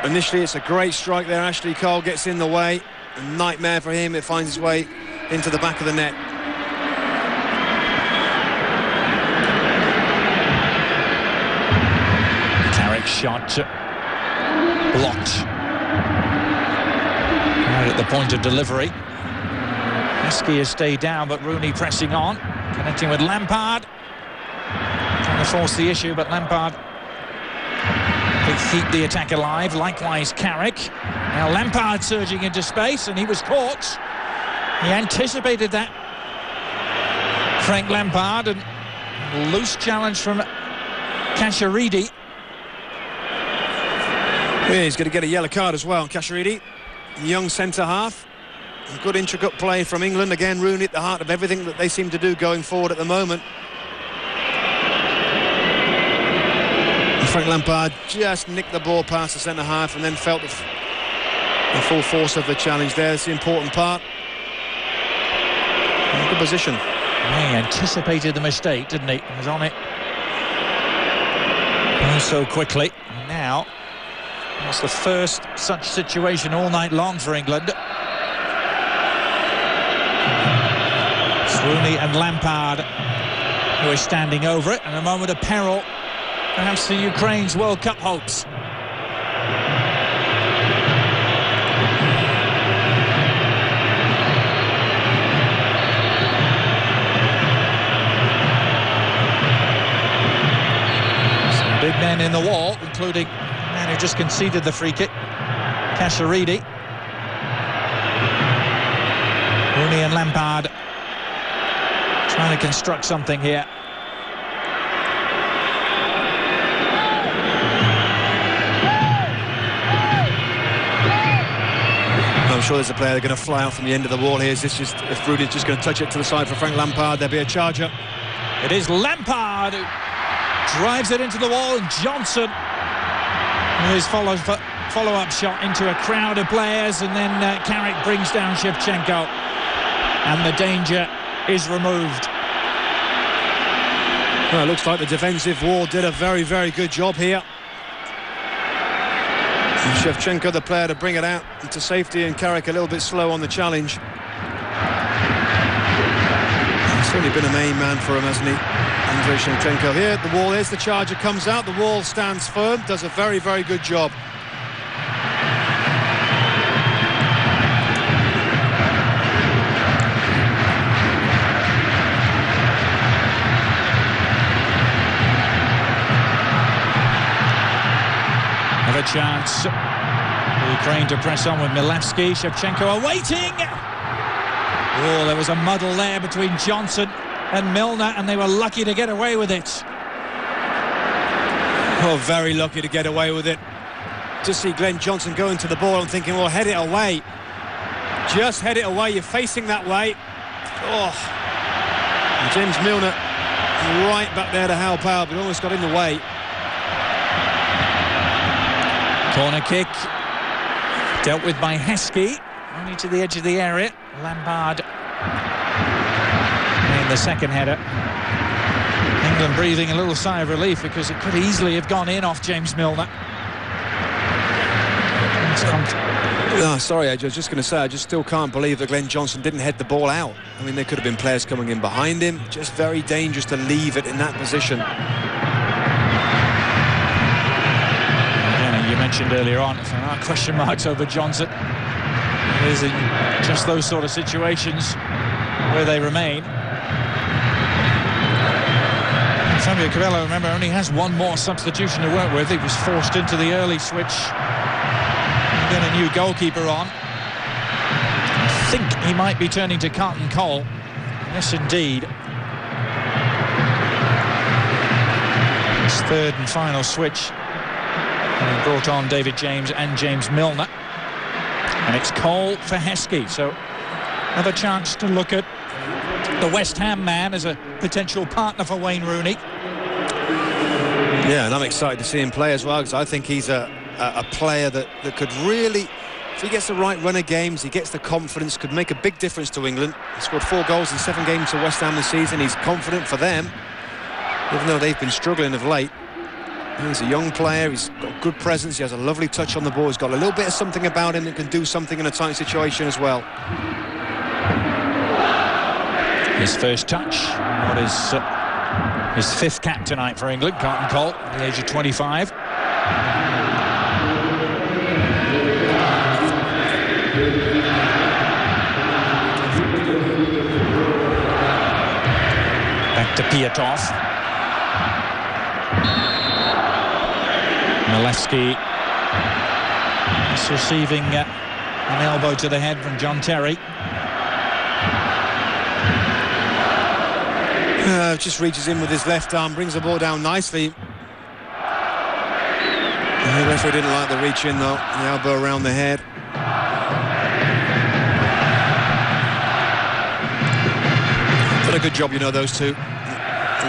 Initially, it's a great strike there. Ashley Cole gets in the way. A nightmare for him. It finds its way into the back of the net. Carrick shot blocked. Right at the point of delivery. Heskey has stayed down, but Rooney pressing on. Connecting with Lampard. Trying to force the issue, but Lampard could keep the attack alive. Likewise, Carrick. Now Lampard surging into space, and he was caught. He anticipated that. Frank Lampard, and loose challenge from Kasharidi. Yeah, he's going to get a yellow card as well, Kasharidi. Young centre-half. Good intricate play from England. Again, Rooney at the heart of everything that they seem to do going forward at the moment. And Frank Lampard just nicked the ball past the centre-half and then felt the full force of the challenge there. That's the important part. In good position. He anticipated the mistake, didn't he? He was on it so quickly. And now, that's the first such situation all night long for England. Rooney and Lampard, who are standing over it, and a moment of peril, perhaps for Ukraine's World Cup hopes. Some big men in the wall, including the man who just conceded the free kick, Kasharidi. Rooney and Lampard trying to construct something here. I'm sure there's a player they're going to fly out from the end of the wall here. Is this just, if Rooney's just going to touch it to the side for Frank Lampard, there'll be a charger. It is Lampard who drives it into the wall, and Johnson with his follow-up shot into a crowd of players, and then Carrick brings down Shevchenko, and the danger is removed. Well, it looks like the defensive wall did a very, very good job here. And Shevchenko, the player to bring it out into safety, and Carrick a little bit slow on the challenge. He's certainly been a main man for him, hasn't he? Andrei Shevchenko here at the wall. There's the charger, comes out, the wall stands firm, does a very, very good job. Have a chance. Ukraine to press on with Milevsky. Shevchenko awaiting. Oh, there was a muddle there between Johnson and Milner, and they were lucky to get away with it. Oh, very lucky to get away with it. Just see Glenn Johnson going to the ball and thinking, well, head it away. Just head it away. You're facing that way. Oh. And James Milner right back there to help out, but almost got in the way. Corner kick dealt with by Heskey, only to the edge of the area. Lampard in the second header. England breathing a little sigh of relief because it could easily have gone in off James Milner. No, sorry, I was just going to say, I just still can't believe that Glenn Johnson didn't head the ball out. I mean, there could have been players coming in behind him. Just very dangerous to leave it in that position. You mentioned earlier on, if there are question marks over Johnson, it is in just those sort of situations where they remain. Fabio Carvalho, remember, only has one more substitution to work with. He was forced into the early switch and get a new goalkeeper on. I think he might be turning to Carlton Cole. Yes, indeed. His third and final switch. And he brought on David James and James Milner. And it's Cole for Heskey. So another chance to look at the West Ham man as a potential partner for Wayne Rooney. Yeah, and I'm excited to see him play as well, because I think he's a player that could really, if he gets the right run of games, he gets the confidence, could make a big difference to England. He scored 4 goals in 7 games for West Ham this season. He's confident for them, even though they've been struggling of late. He's a young player, he's got good presence, he has a lovely touch on the ball, he's got a little bit of something about him that can do something in a tight situation as well. His first touch, what is his 5th cap tonight for England, Carlton Cole, at the age of 25. Back to Piatov. Milevsky is receiving an elbow to the head from John Terry. Just reaches in with his left arm, brings the ball down nicely. The referee didn't like the reach in though, the elbow around the head. Done a good job, you know, those two.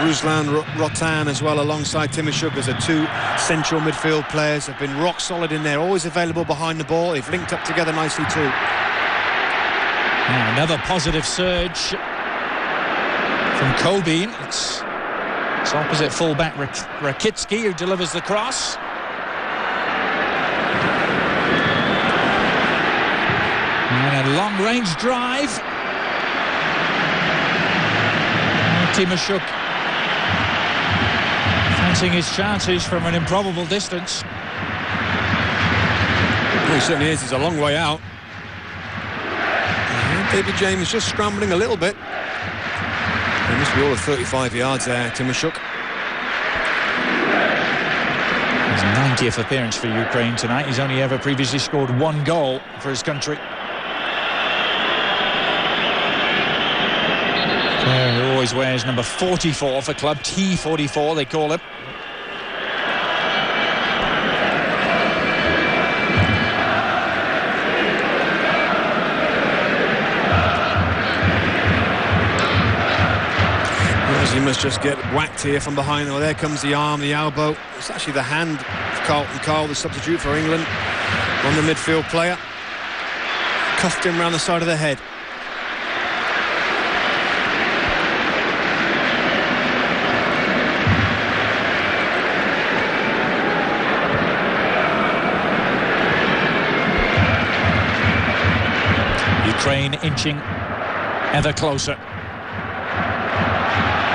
Ruslan Rotan as well alongside Timoshuk as the 2 central midfield players have been rock solid in there, always available behind the ball. They've linked up together nicely too. Now another positive surge from Cobean. It's opposite fullback Rakitsky who delivers the cross. And a long-range drive. Timoshuk fancying his chances from an improbable distance. Well, he certainly is. He's a long way out. David James just scrambling a little bit. It must be all of 35 yards there, Timoshuk. His 90th appearance for Ukraine tonight. He's only ever previously scored 1 goal for his country. Who always wears number 44 for club, T44 they call him. He must just get whacked here from behind. Oh, there comes the arm, the elbow. It's actually the hand of Carlton Cole, the substitute for England, on the midfield player. Cuffed him round the side of the head. Ukraine inching ever closer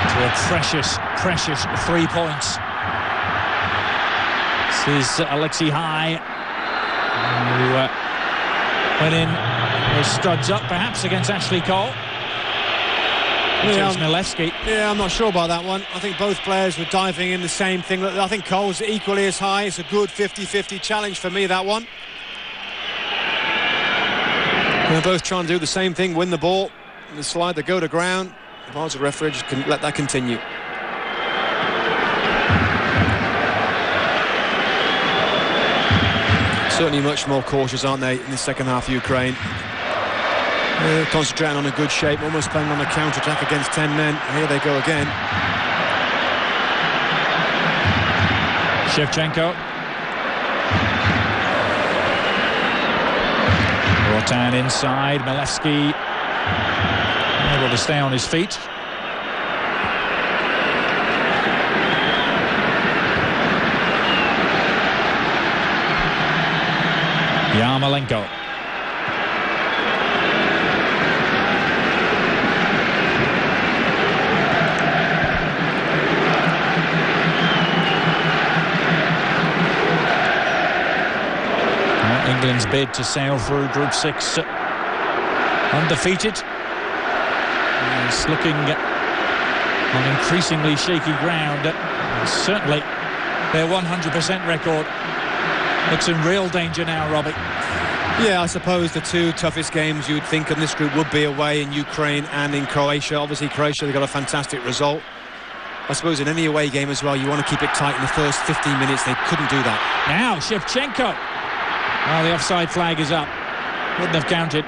to a precious 3 points. This is Alexei High, who went in with studs up perhaps against Ashley Cole. Milevsky. Yeah, I'm not sure about that one. I think both players were diving in the same thing. I think Cole's equally as high. It's a good 50-50 challenge for me, that one. They're both trying to do the same thing, win the ball, and the slide that go to ground. If I was a referee, just can let that continue. Certainly much more cautious, aren't they, in the second half of Ukraine. Concentrating on a good shape, almost playing on a counter-attack against 10 men. Here they go again. Shevchenko. Rotan inside, Milevsky able to stay on his feet. Yarmolenko. England's bid to sail through Group 6 undefeated. It's looking on increasingly shaky ground. Certainly their 100% record looks in real danger now, Robbie. Yeah, I suppose the two toughest games you'd think in this group would be away in Ukraine and in Croatia. Obviously Croatia, they got a fantastic result. I suppose in any away game as well, you want to keep it tight in the first 15 minutes. They couldn't do that. Now Shevchenko. Well, the offside flag is up. Wouldn't have counted.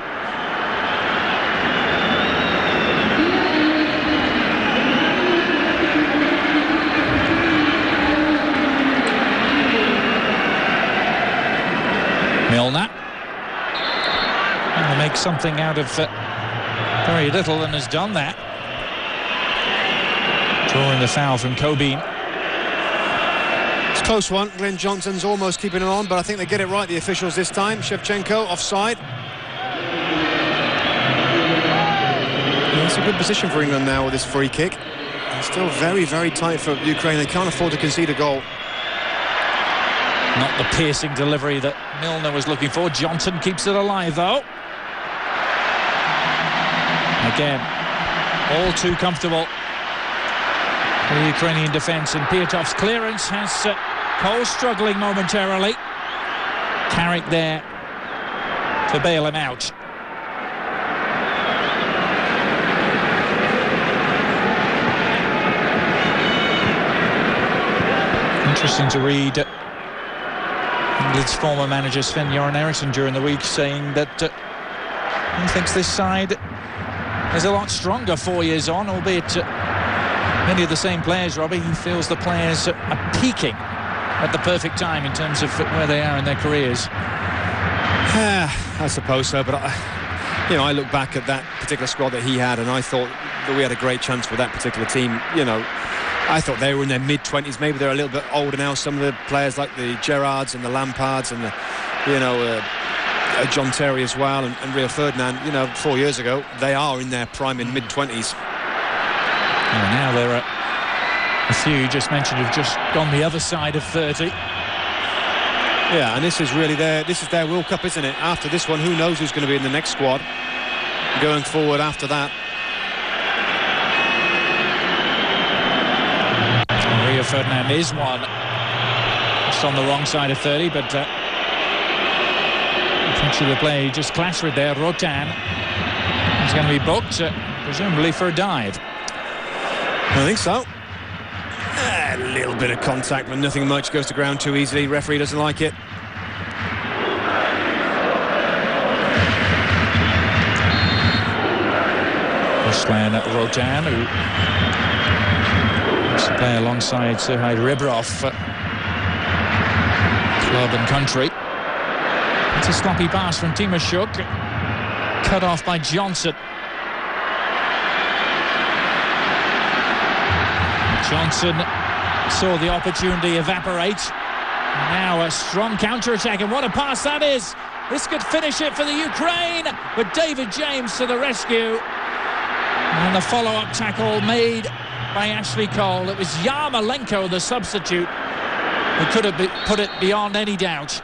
Milner. And make something out of very little, and has done that. Drawing the foul from Cobain. Close one. Glenn Johnson's almost keeping it on, but I think they get it right, the officials, this time. Shevchenko offside. Yeah, it's a good position for England now with this free kick. It's still very, very tight for Ukraine. They can't afford to concede a goal. Not the piercing delivery that Milner was looking for. Johnson keeps it alive, though. Again, all too comfortable for the Ukrainian defence, and Pietov's clearance has Cole struggling momentarily. Carrick there to bail him out. Interesting to read England's former manager Sven-Göran Eriksson during the week saying that he thinks this side is a lot stronger 4 years on, albeit many of the same players, Robbie. He feels the players are peaking at the perfect time in terms of where they are in their careers. I suppose so, but I look back at that particular squad that he had, and I thought that we had a great chance with that particular team. I thought they were in their mid-20s. Maybe they're a little bit older now. Some of the players like the Gerrards and the Lampards and the, John Terry as well, and Rio Ferdinand. 4 years ago, they are in their prime in mid-20s. And now there are a few you just mentioned who've just gone the other side of 30. Yeah, and this is their World Cup, isn't it? After this one, who knows who's going to be in the next squad going forward after that. Rio Ferdinand is one. Just on the wrong side of 30, but essentially the player he just clashed with there, Rotan, is going to be booked, presumably for a dive. I think so. A little bit of contact, but nothing much. Goes to ground too easily. Referee doesn't like it. Ruslan Rodan, who used to play alongside Serhii Rebrov, club and country. It's a sloppy pass from Timashuk, cut off by Johnson. Johnson saw the opportunity evaporate. Now a strong counter-attack, and what a pass that is! This could finish it for the Ukraine, but David James to the rescue. And the follow-up tackle made by Ashley Cole. It was Yarmolenko, the substitute, who could have put it beyond any doubt.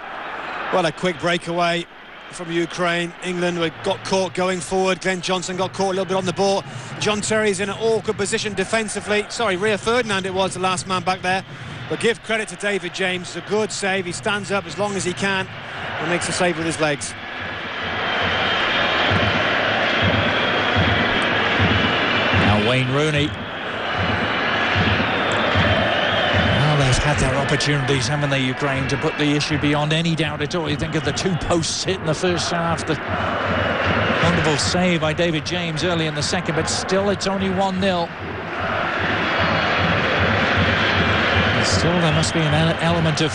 Well, a quick breakaway from Ukraine. England got caught going forward. Glenn Johnson got caught a little bit on the ball. John Terry's in an awkward position defensively. Sorry, Rio Ferdinand it was, the last man back there. But give credit to David James. It's a good save. He stands up as long as he can and makes a save with his legs. Now Wayne Rooney. Well, they've had their opportunities, haven't they, Ukraine, to put the issue beyond any doubt at all. You think of the two posts hit in the first half, the wonderful save by David James early in the second, but still it's only 1-0. Still, there must be an element of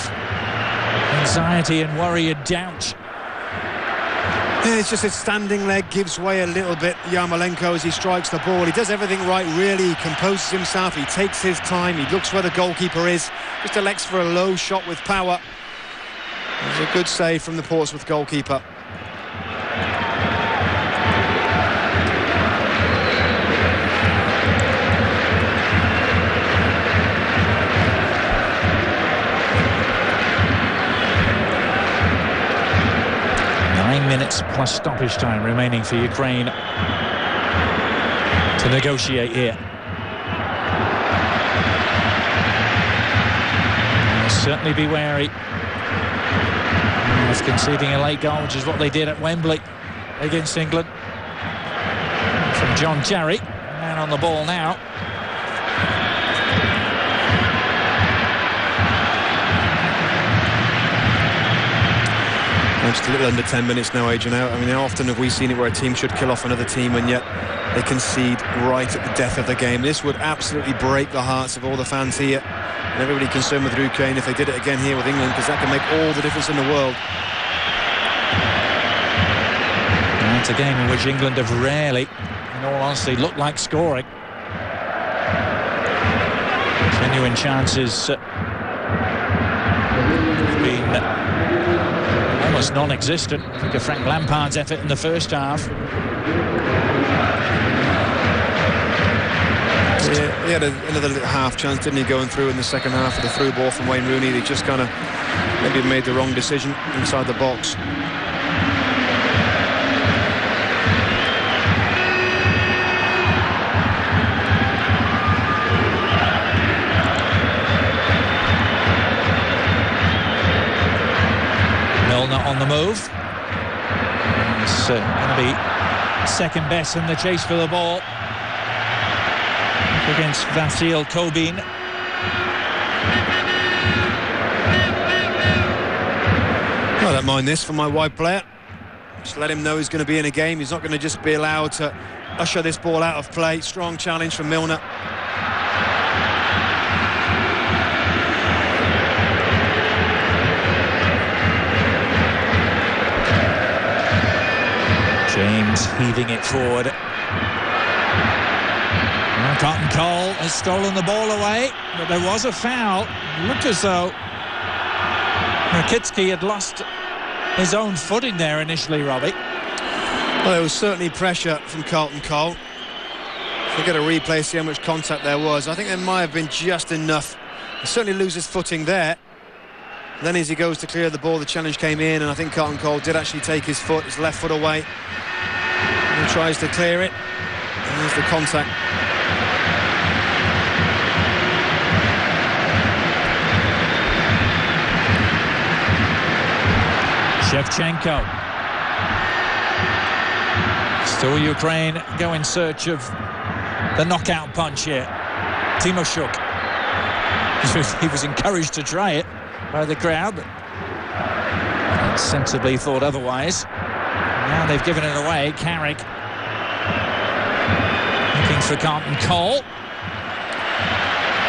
anxiety and worry and doubt. Yeah, it's just his standing leg gives way a little bit. Yarmolenko, as he strikes the ball, he does everything right, really. He composes himself, he takes his time, he looks where the goalkeeper is, just elects for a low shot with power. It was a good save from the Portsmouth goalkeeper. Minutes plus stoppage time remaining for Ukraine to negotiate here. They'll certainly be wary of conceding a late goal, which is what they did at Wembley against England. From John Terry, man on the ball now. Just a little under 10 minutes now, Adrian. I mean, how often have we seen it where a team should kill off another team and yet they concede right at the death of the game? This would absolutely break the hearts of all the fans here and everybody concerned with Ukraine if they did it again here with England, because that can make all the difference in the world. And it's a game in which England have rarely, in all honesty, looked like scoring. Genuine chances have been almost non-existent. Think of Frank Lampard's effort in the first half. Yeah, he had another little half chance, didn't he, going through in the second half with the through ball from Wayne Rooney. He just kind of maybe made the wrong decision inside the box. On the move. It's going to be second best in the chase for the ball against Vasil Kobin. I don't mind this for my wide player. Just let him know he's going to be in a game. He's not going to just be allowed to usher this ball out of play. Strong challenge from Milner. James heaving it forward. Cotton Cole has stolen the ball away, but there was a foul. It looked as though Rakitsky had lost his own footing there initially, Robbie. Well, there was certainly pressure from Carlton Cole. If we get a replay, see how much contact there was. I think there might have been just enough. He certainly loses footing there. Then as he goes to clear the ball, the challenge came in, and I think Carlton Cole did actually take his left foot away. And he tries to clear it. And there's the contact. Shevchenko. Still Ukraine go in search of the knockout punch here. Timoshuk. He was encouraged to try it by the crowd, but sensibly thought otherwise. Now they've given it away. Carrick looking for Carlton Cole.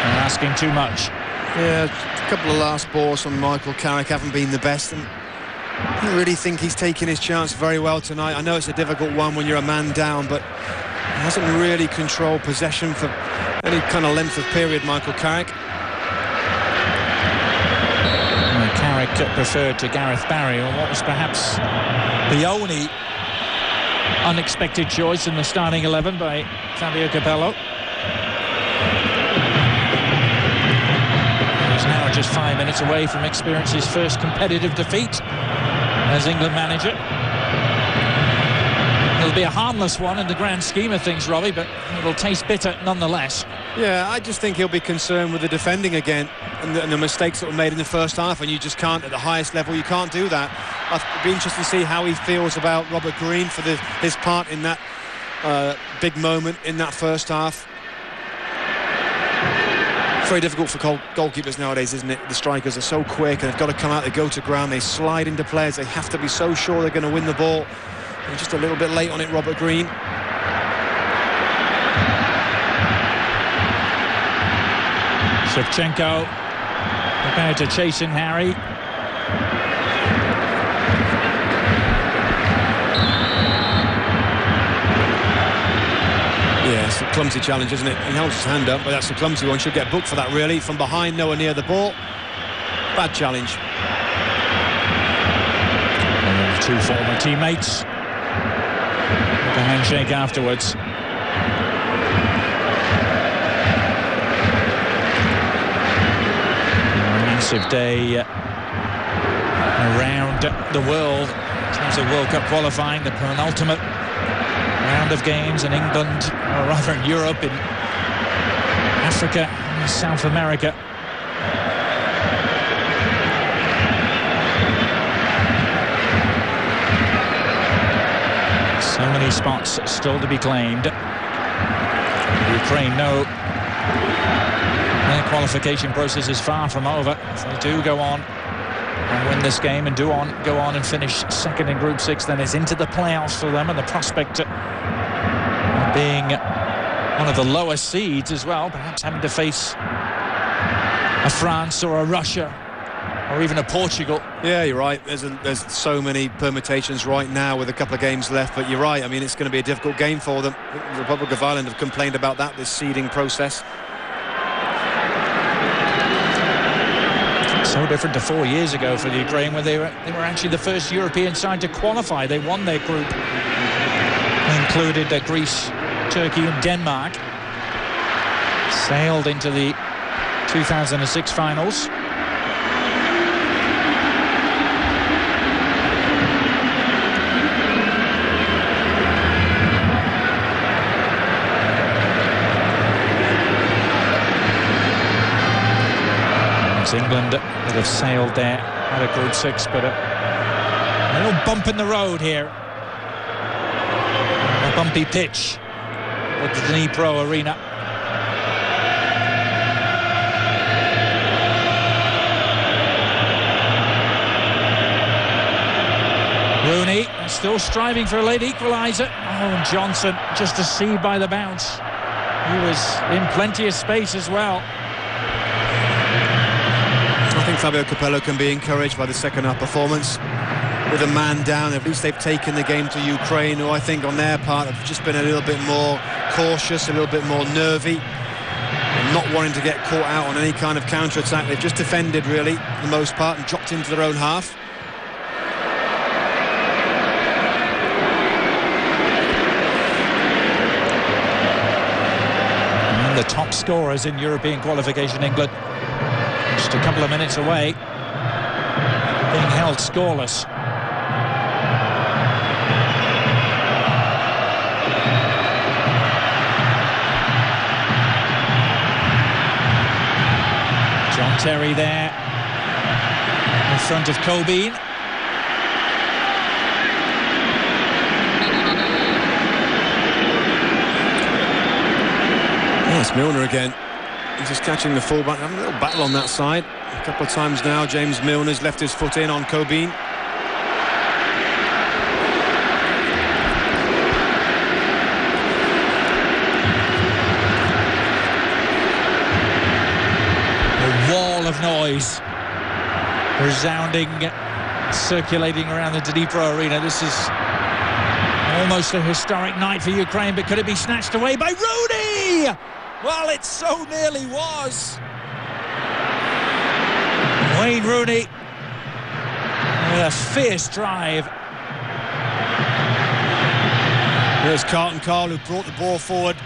They're asking too much. Yeah, a couple of last balls from Michael Carrick haven't been the best, and I don't really think he's taken his chance very well tonight. I know it's a difficult one when you're a man down, but he hasn't really controlled possession for any kind of length of period, Michael Carrick. Carrick preferred to Gareth Barry, or what was perhaps the only unexpected choice in the starting 11 by Fabio Capello. He's now just 5 minutes away from experiencing his first competitive defeat as England manager. It'll be a harmless one in the grand scheme of things, Robbie, but it'll taste bitter nonetheless. Yeah, I just think he'll be concerned with the defending again and the mistakes that were made in the first half, and you just can't, at the highest level, you can't do that. It'd be interesting to see how he feels about Robert Green for his part in that big moment in that first half. Very difficult for goalkeepers nowadays, isn't it? The strikers are so quick and they've got to come out, they go to ground, they slide into players, they have to be so sure they're going to win the ball. They're just a little bit late on it, Robert Green. Shevchenko prepared to chase in Harry. Yeah, it's a clumsy challenge, isn't it? He holds his hand up, but that's a clumsy one. Should get booked for that, really. From behind, nowhere near the ball. Bad challenge. And two former teammates. The handshake afterwards. Massive day around the world in terms of World Cup qualifying, the penultimate round of games in England, or rather in Europe, in Africa and South America. So many spots still to be claimed. Ukraine know their qualification process is far from over. If they do go on and win this game and go on and finish second in Group 6, then it's into the playoffs for them, and the prospect of being one of the lowest seeds as well, perhaps having to face a France or a Russia or even a Portugal. Yeah, you're right. There's so many permutations right now with a couple of games left, but you're right. I mean, it's going to be a difficult game for them. The Republic of Ireland have complained about that, this seeding process. So different to 4 years ago for the Ukraine, where they were actually the first European side to qualify. They won their group. They included Greece, Turkey and Denmark. Sailed into the 2006 finals. England that have sailed there out of Group 6, but a little bump in the road here. A bumpy pitch at the Dnipro Arena. Rooney still striving for a late equaliser. Oh, and Johnson just a see by the bounce. He was in plenty of space as well. I think Fabio Capello can be encouraged by the second half performance. With a man down, at least they've taken the game to Ukraine, who I think on their part have just been a little bit more cautious, a little bit more nervy, and not wanting to get caught out on any kind of counter-attack. They've just defended, really, for the most part, and dropped into their own half. And the top scorers in European qualification, England, just a couple of minutes away, being held scoreless. John Terry there in front of Cobain. Oh, it's Milner again. just catching the fullback, having a little battle on that side. A couple of times now, James Milner's left his foot in on Cobain. A wall of noise resounding, circulating around the Dnipro arena. This is almost a historic night for Ukraine, but could it be snatched away by Rooney? Well, it so nearly was. Wayne Rooney with a fierce drive. There's Carlton Cole, who brought the ball forward.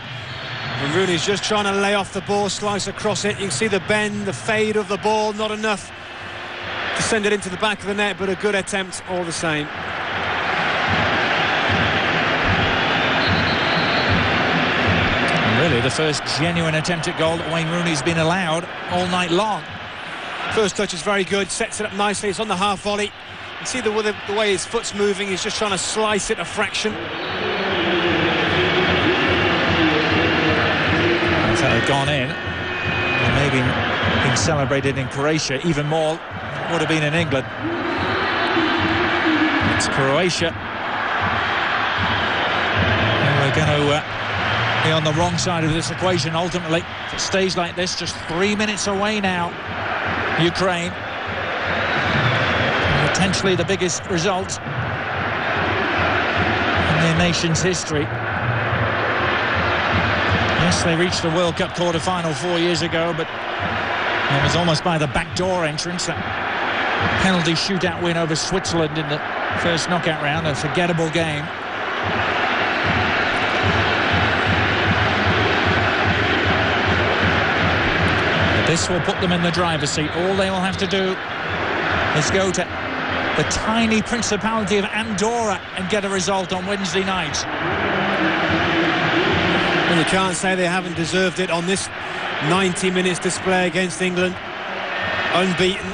And Rooney's just trying to lay off the ball, slice across it. You can see the bend, the fade of the ball, not enough to send it into the back of the net, but a good attempt all the same. Really, the first genuine attempt at goal that Wayne Rooney's been allowed all night long. First touch is very good, sets it up nicely. It's on the half volley. You can see the way his foot's moving. He's just trying to slice it a fraction. If that had gone in, and maybe been celebrated in Croatia even more than it would have been in England. It's Croatia. And we're going to be on the wrong side of this equation ultimately. If it stays like this, just 3 minutes away now, Ukraine. Potentially the biggest result in their nation's history. Yes, they reached the World Cup quarter-final 4 years ago, but it was almost by the back-door entrance. That penalty shootout win over Switzerland in the first knockout round, a forgettable game. This will put them in the driver's seat. All they will have to do is go to the tiny principality of Andorra and get a result on Wednesday night. And you can't say they haven't deserved it on this 90 minutes display against England. Unbeaten,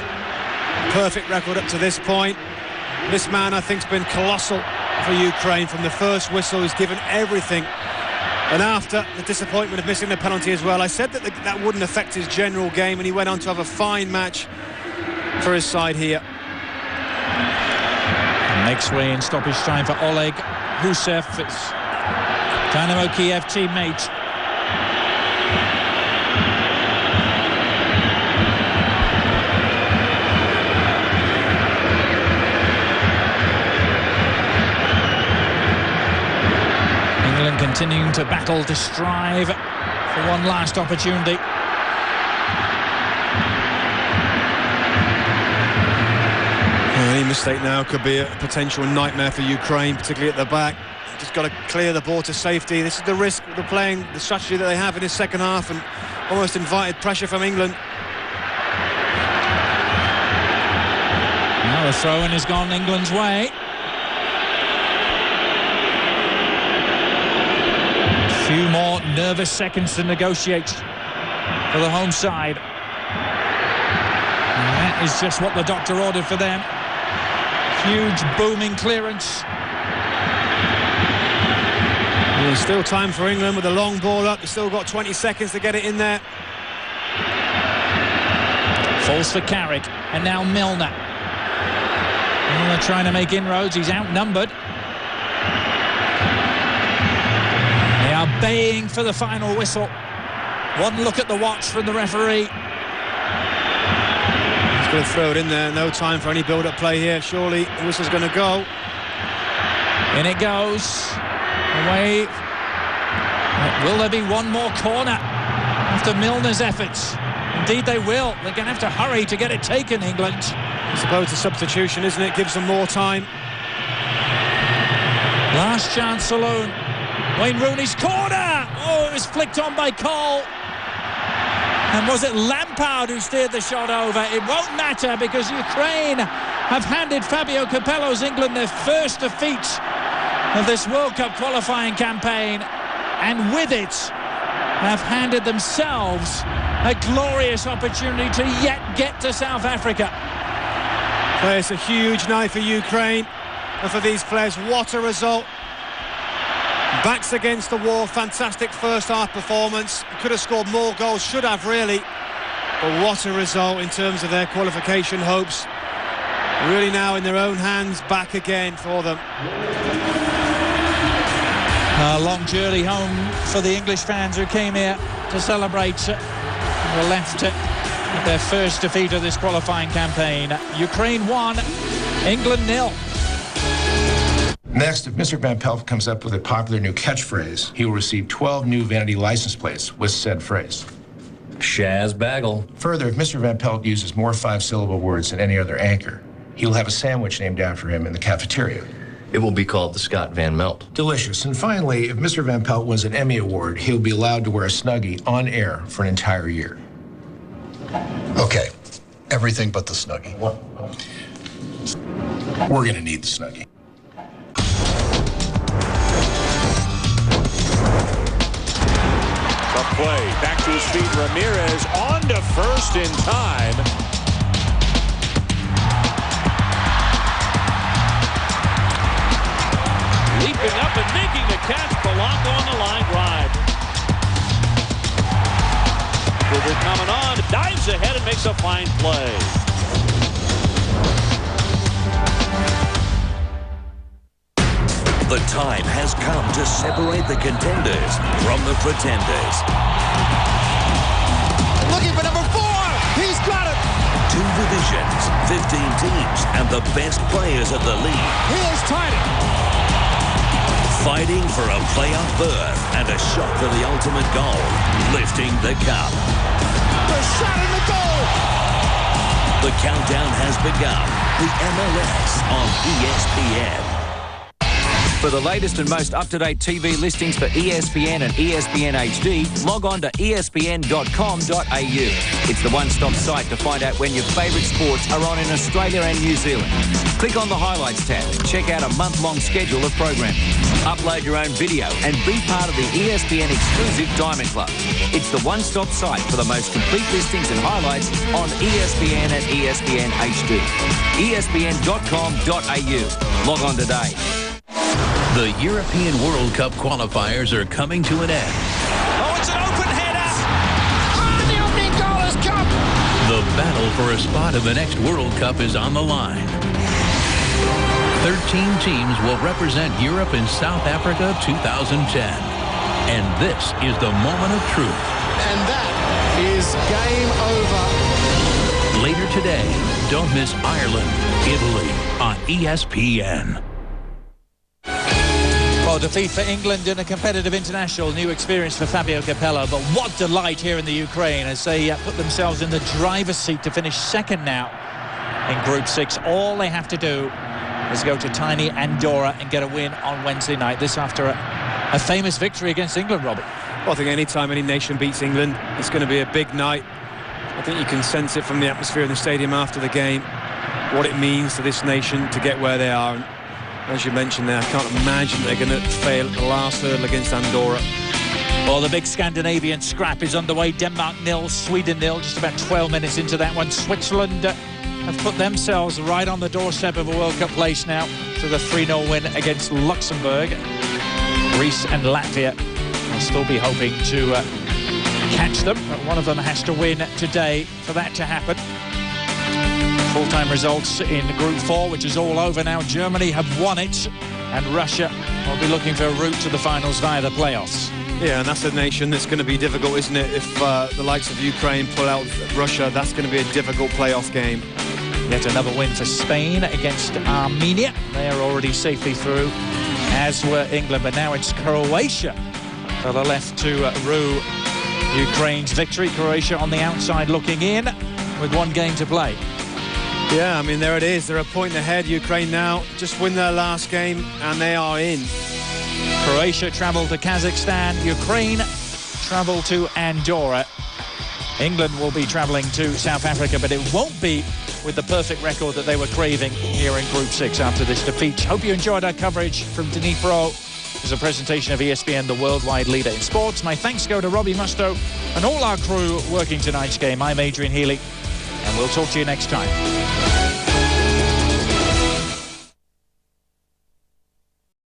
perfect record up to this point. This man, I think, has been colossal for Ukraine from the first whistle. He's given everything. And after the disappointment of missing the penalty as well, I said that that wouldn't affect his general game, and he went on to have a fine match for his side here. Makes way in stoppage time for Oleg Husev, his Dynamo Kiev teammate. England continuing to battle, to strive for one last opportunity. Any mistake now could be a potential nightmare for Ukraine, particularly at the back. Just got to clear the ball to safety. This is the risk of playing the strategy that they have in this second half, and almost invited pressure from England. Now the throw-in has gone England's way. A few more nervous seconds to negotiate for the home side. And that is just what the doctor ordered for them. Huge booming clearance. There's still time for England with the long ball up. They've still got 20 seconds to get it in there. Falls for Carrick, and now Milner. Milner trying to make inroads. He's outnumbered. They are baying for the final whistle. One look at the watch from the referee. He's going to throw it in there. No time for any build-up play here. Surely the whistle's going to go. In it goes. Away. Will there be one more corner after Milner's efforts? Indeed they will. They're going to have to hurry to get it taken, England. I suppose a substitution, isn't it? Gives them more time. Last chance saloon. Wayne Rooney's corner. Oh, it was flicked on by Cole. And was it Lampard who steered the shot over? It won't matter, because Ukraine have handed Fabio Capello's England their first defeat of this World Cup qualifying campaign, and with it have handed themselves a glorious opportunity to yet get to South Africa. Well, it's a huge night for Ukraine and for these players. What a result. Backs against the wall. Fantastic first half performance. Could have scored more goals, should have really. But what a result in terms of their qualification hopes. Really now in their own hands, back again for them. A long journey home for the English fans who came here to celebrate. They left with their first defeat of this qualifying campaign. Ukraine 1, England 0. Next, if Mr. Van Pelt comes up with a popular new catchphrase, he will receive 12 new vanity license plates with said phrase. Shaz Bagel. Further, if Mr. Van Pelt uses more 5-syllable words than any other anchor, he will have a sandwich named after him in the cafeteria. It will be called the Scott Van Melt. Delicious. And finally, if Mr. Van Pelt wins an Emmy Award, he'll be allowed to wear a Snuggie on air for an entire year. Okay, everything but the Snuggie. We're going to need the Snuggie. The play, back to his feet, Ramirez on to first in time. Leaping up and making the catch, Polanco on the line drive. Cooper coming on, dives ahead and makes a fine play. The time has come to separate the contenders from the pretenders. Looking for number 4, he's got it. 2 divisions, 15 teams, and the best players of the league. He has tied it. Fighting for a playoff berth and a shot for the ultimate goal, lifting the cup. The shot in the goal. The countdown has begun. The MLS on ESPN. For the latest and most up-to-date TV listings for ESPN and ESPN HD, log on to espn.com.au. It's the one-stop site to find out when your favourite sports are on in Australia and New Zealand. Click on the Highlights tab and check out a month-long schedule of programming. Upload your own video and be part of the ESPN exclusive Diamond Club. It's the one-stop site for the most complete listings and highlights on ESPN and ESPN HD. espn.com.au. Log on today. The European World Cup qualifiers are coming to an end. Oh, it's an open header! Oh, the opening goal has come! The battle for a spot in the next World Cup is on the line. 13 teams will represent Europe in South Africa 2010. And this is the moment of truth. And that is game over. Later today, don't miss Ireland, Italy on ESPN. Well, defeat for England in a competitive international, new experience for Fabio Capello, but what delight here in the Ukraine as they put themselves in the driver's seat to finish second now in Group 6. All they have to do is go to tiny Andorra and get a win on Wednesday night. This after a famous victory against England, Robbie. Well, I think any time any nation beats England, it's going to be a big night. I think you can sense it from the atmosphere in the stadium after the game, what it means to this nation to get where they are. As you mentioned there, I can't imagine they're going to fail at the last hurdle against Andorra. Well, the big Scandinavian scrap is underway. Denmark 0, Sweden 0, just about 12 minutes into that one. Switzerland have put themselves right on the doorstep of a World Cup place now to the 3-0 win against Luxembourg. Greece and Latvia will still be hoping to catch them, but one of them has to win today for that to happen. Full-time results in Group 4, which is all over now. Germany have won it, and Russia will be looking for a route to the finals via the playoffs. Yeah, and that's a nation that's going to be difficult, isn't it? If the likes of Ukraine pull out Russia, that's going to be a difficult playoff game. Yet another win for Spain against Armenia. They are already safely through, as were England. But now it's Croatia that are left to rue Ukraine's victory. Croatia on the outside looking in with one game to play. Yeah, I mean, there it is. They're a point ahead. Ukraine now just win their last game, and they are in. Croatia travel to Kazakhstan. Ukraine travel to Andorra. England will be travelling to South Africa, but it won't be with the perfect record that they were craving here in Group 6 after this defeat. Hope you enjoyed our coverage from Dnipro. It was a presentation of ESPN, the worldwide leader in sports. My thanks go to Robbie Mustoe and all our crew working tonight's game. I'm Adrian Healy, and we'll talk to you next time.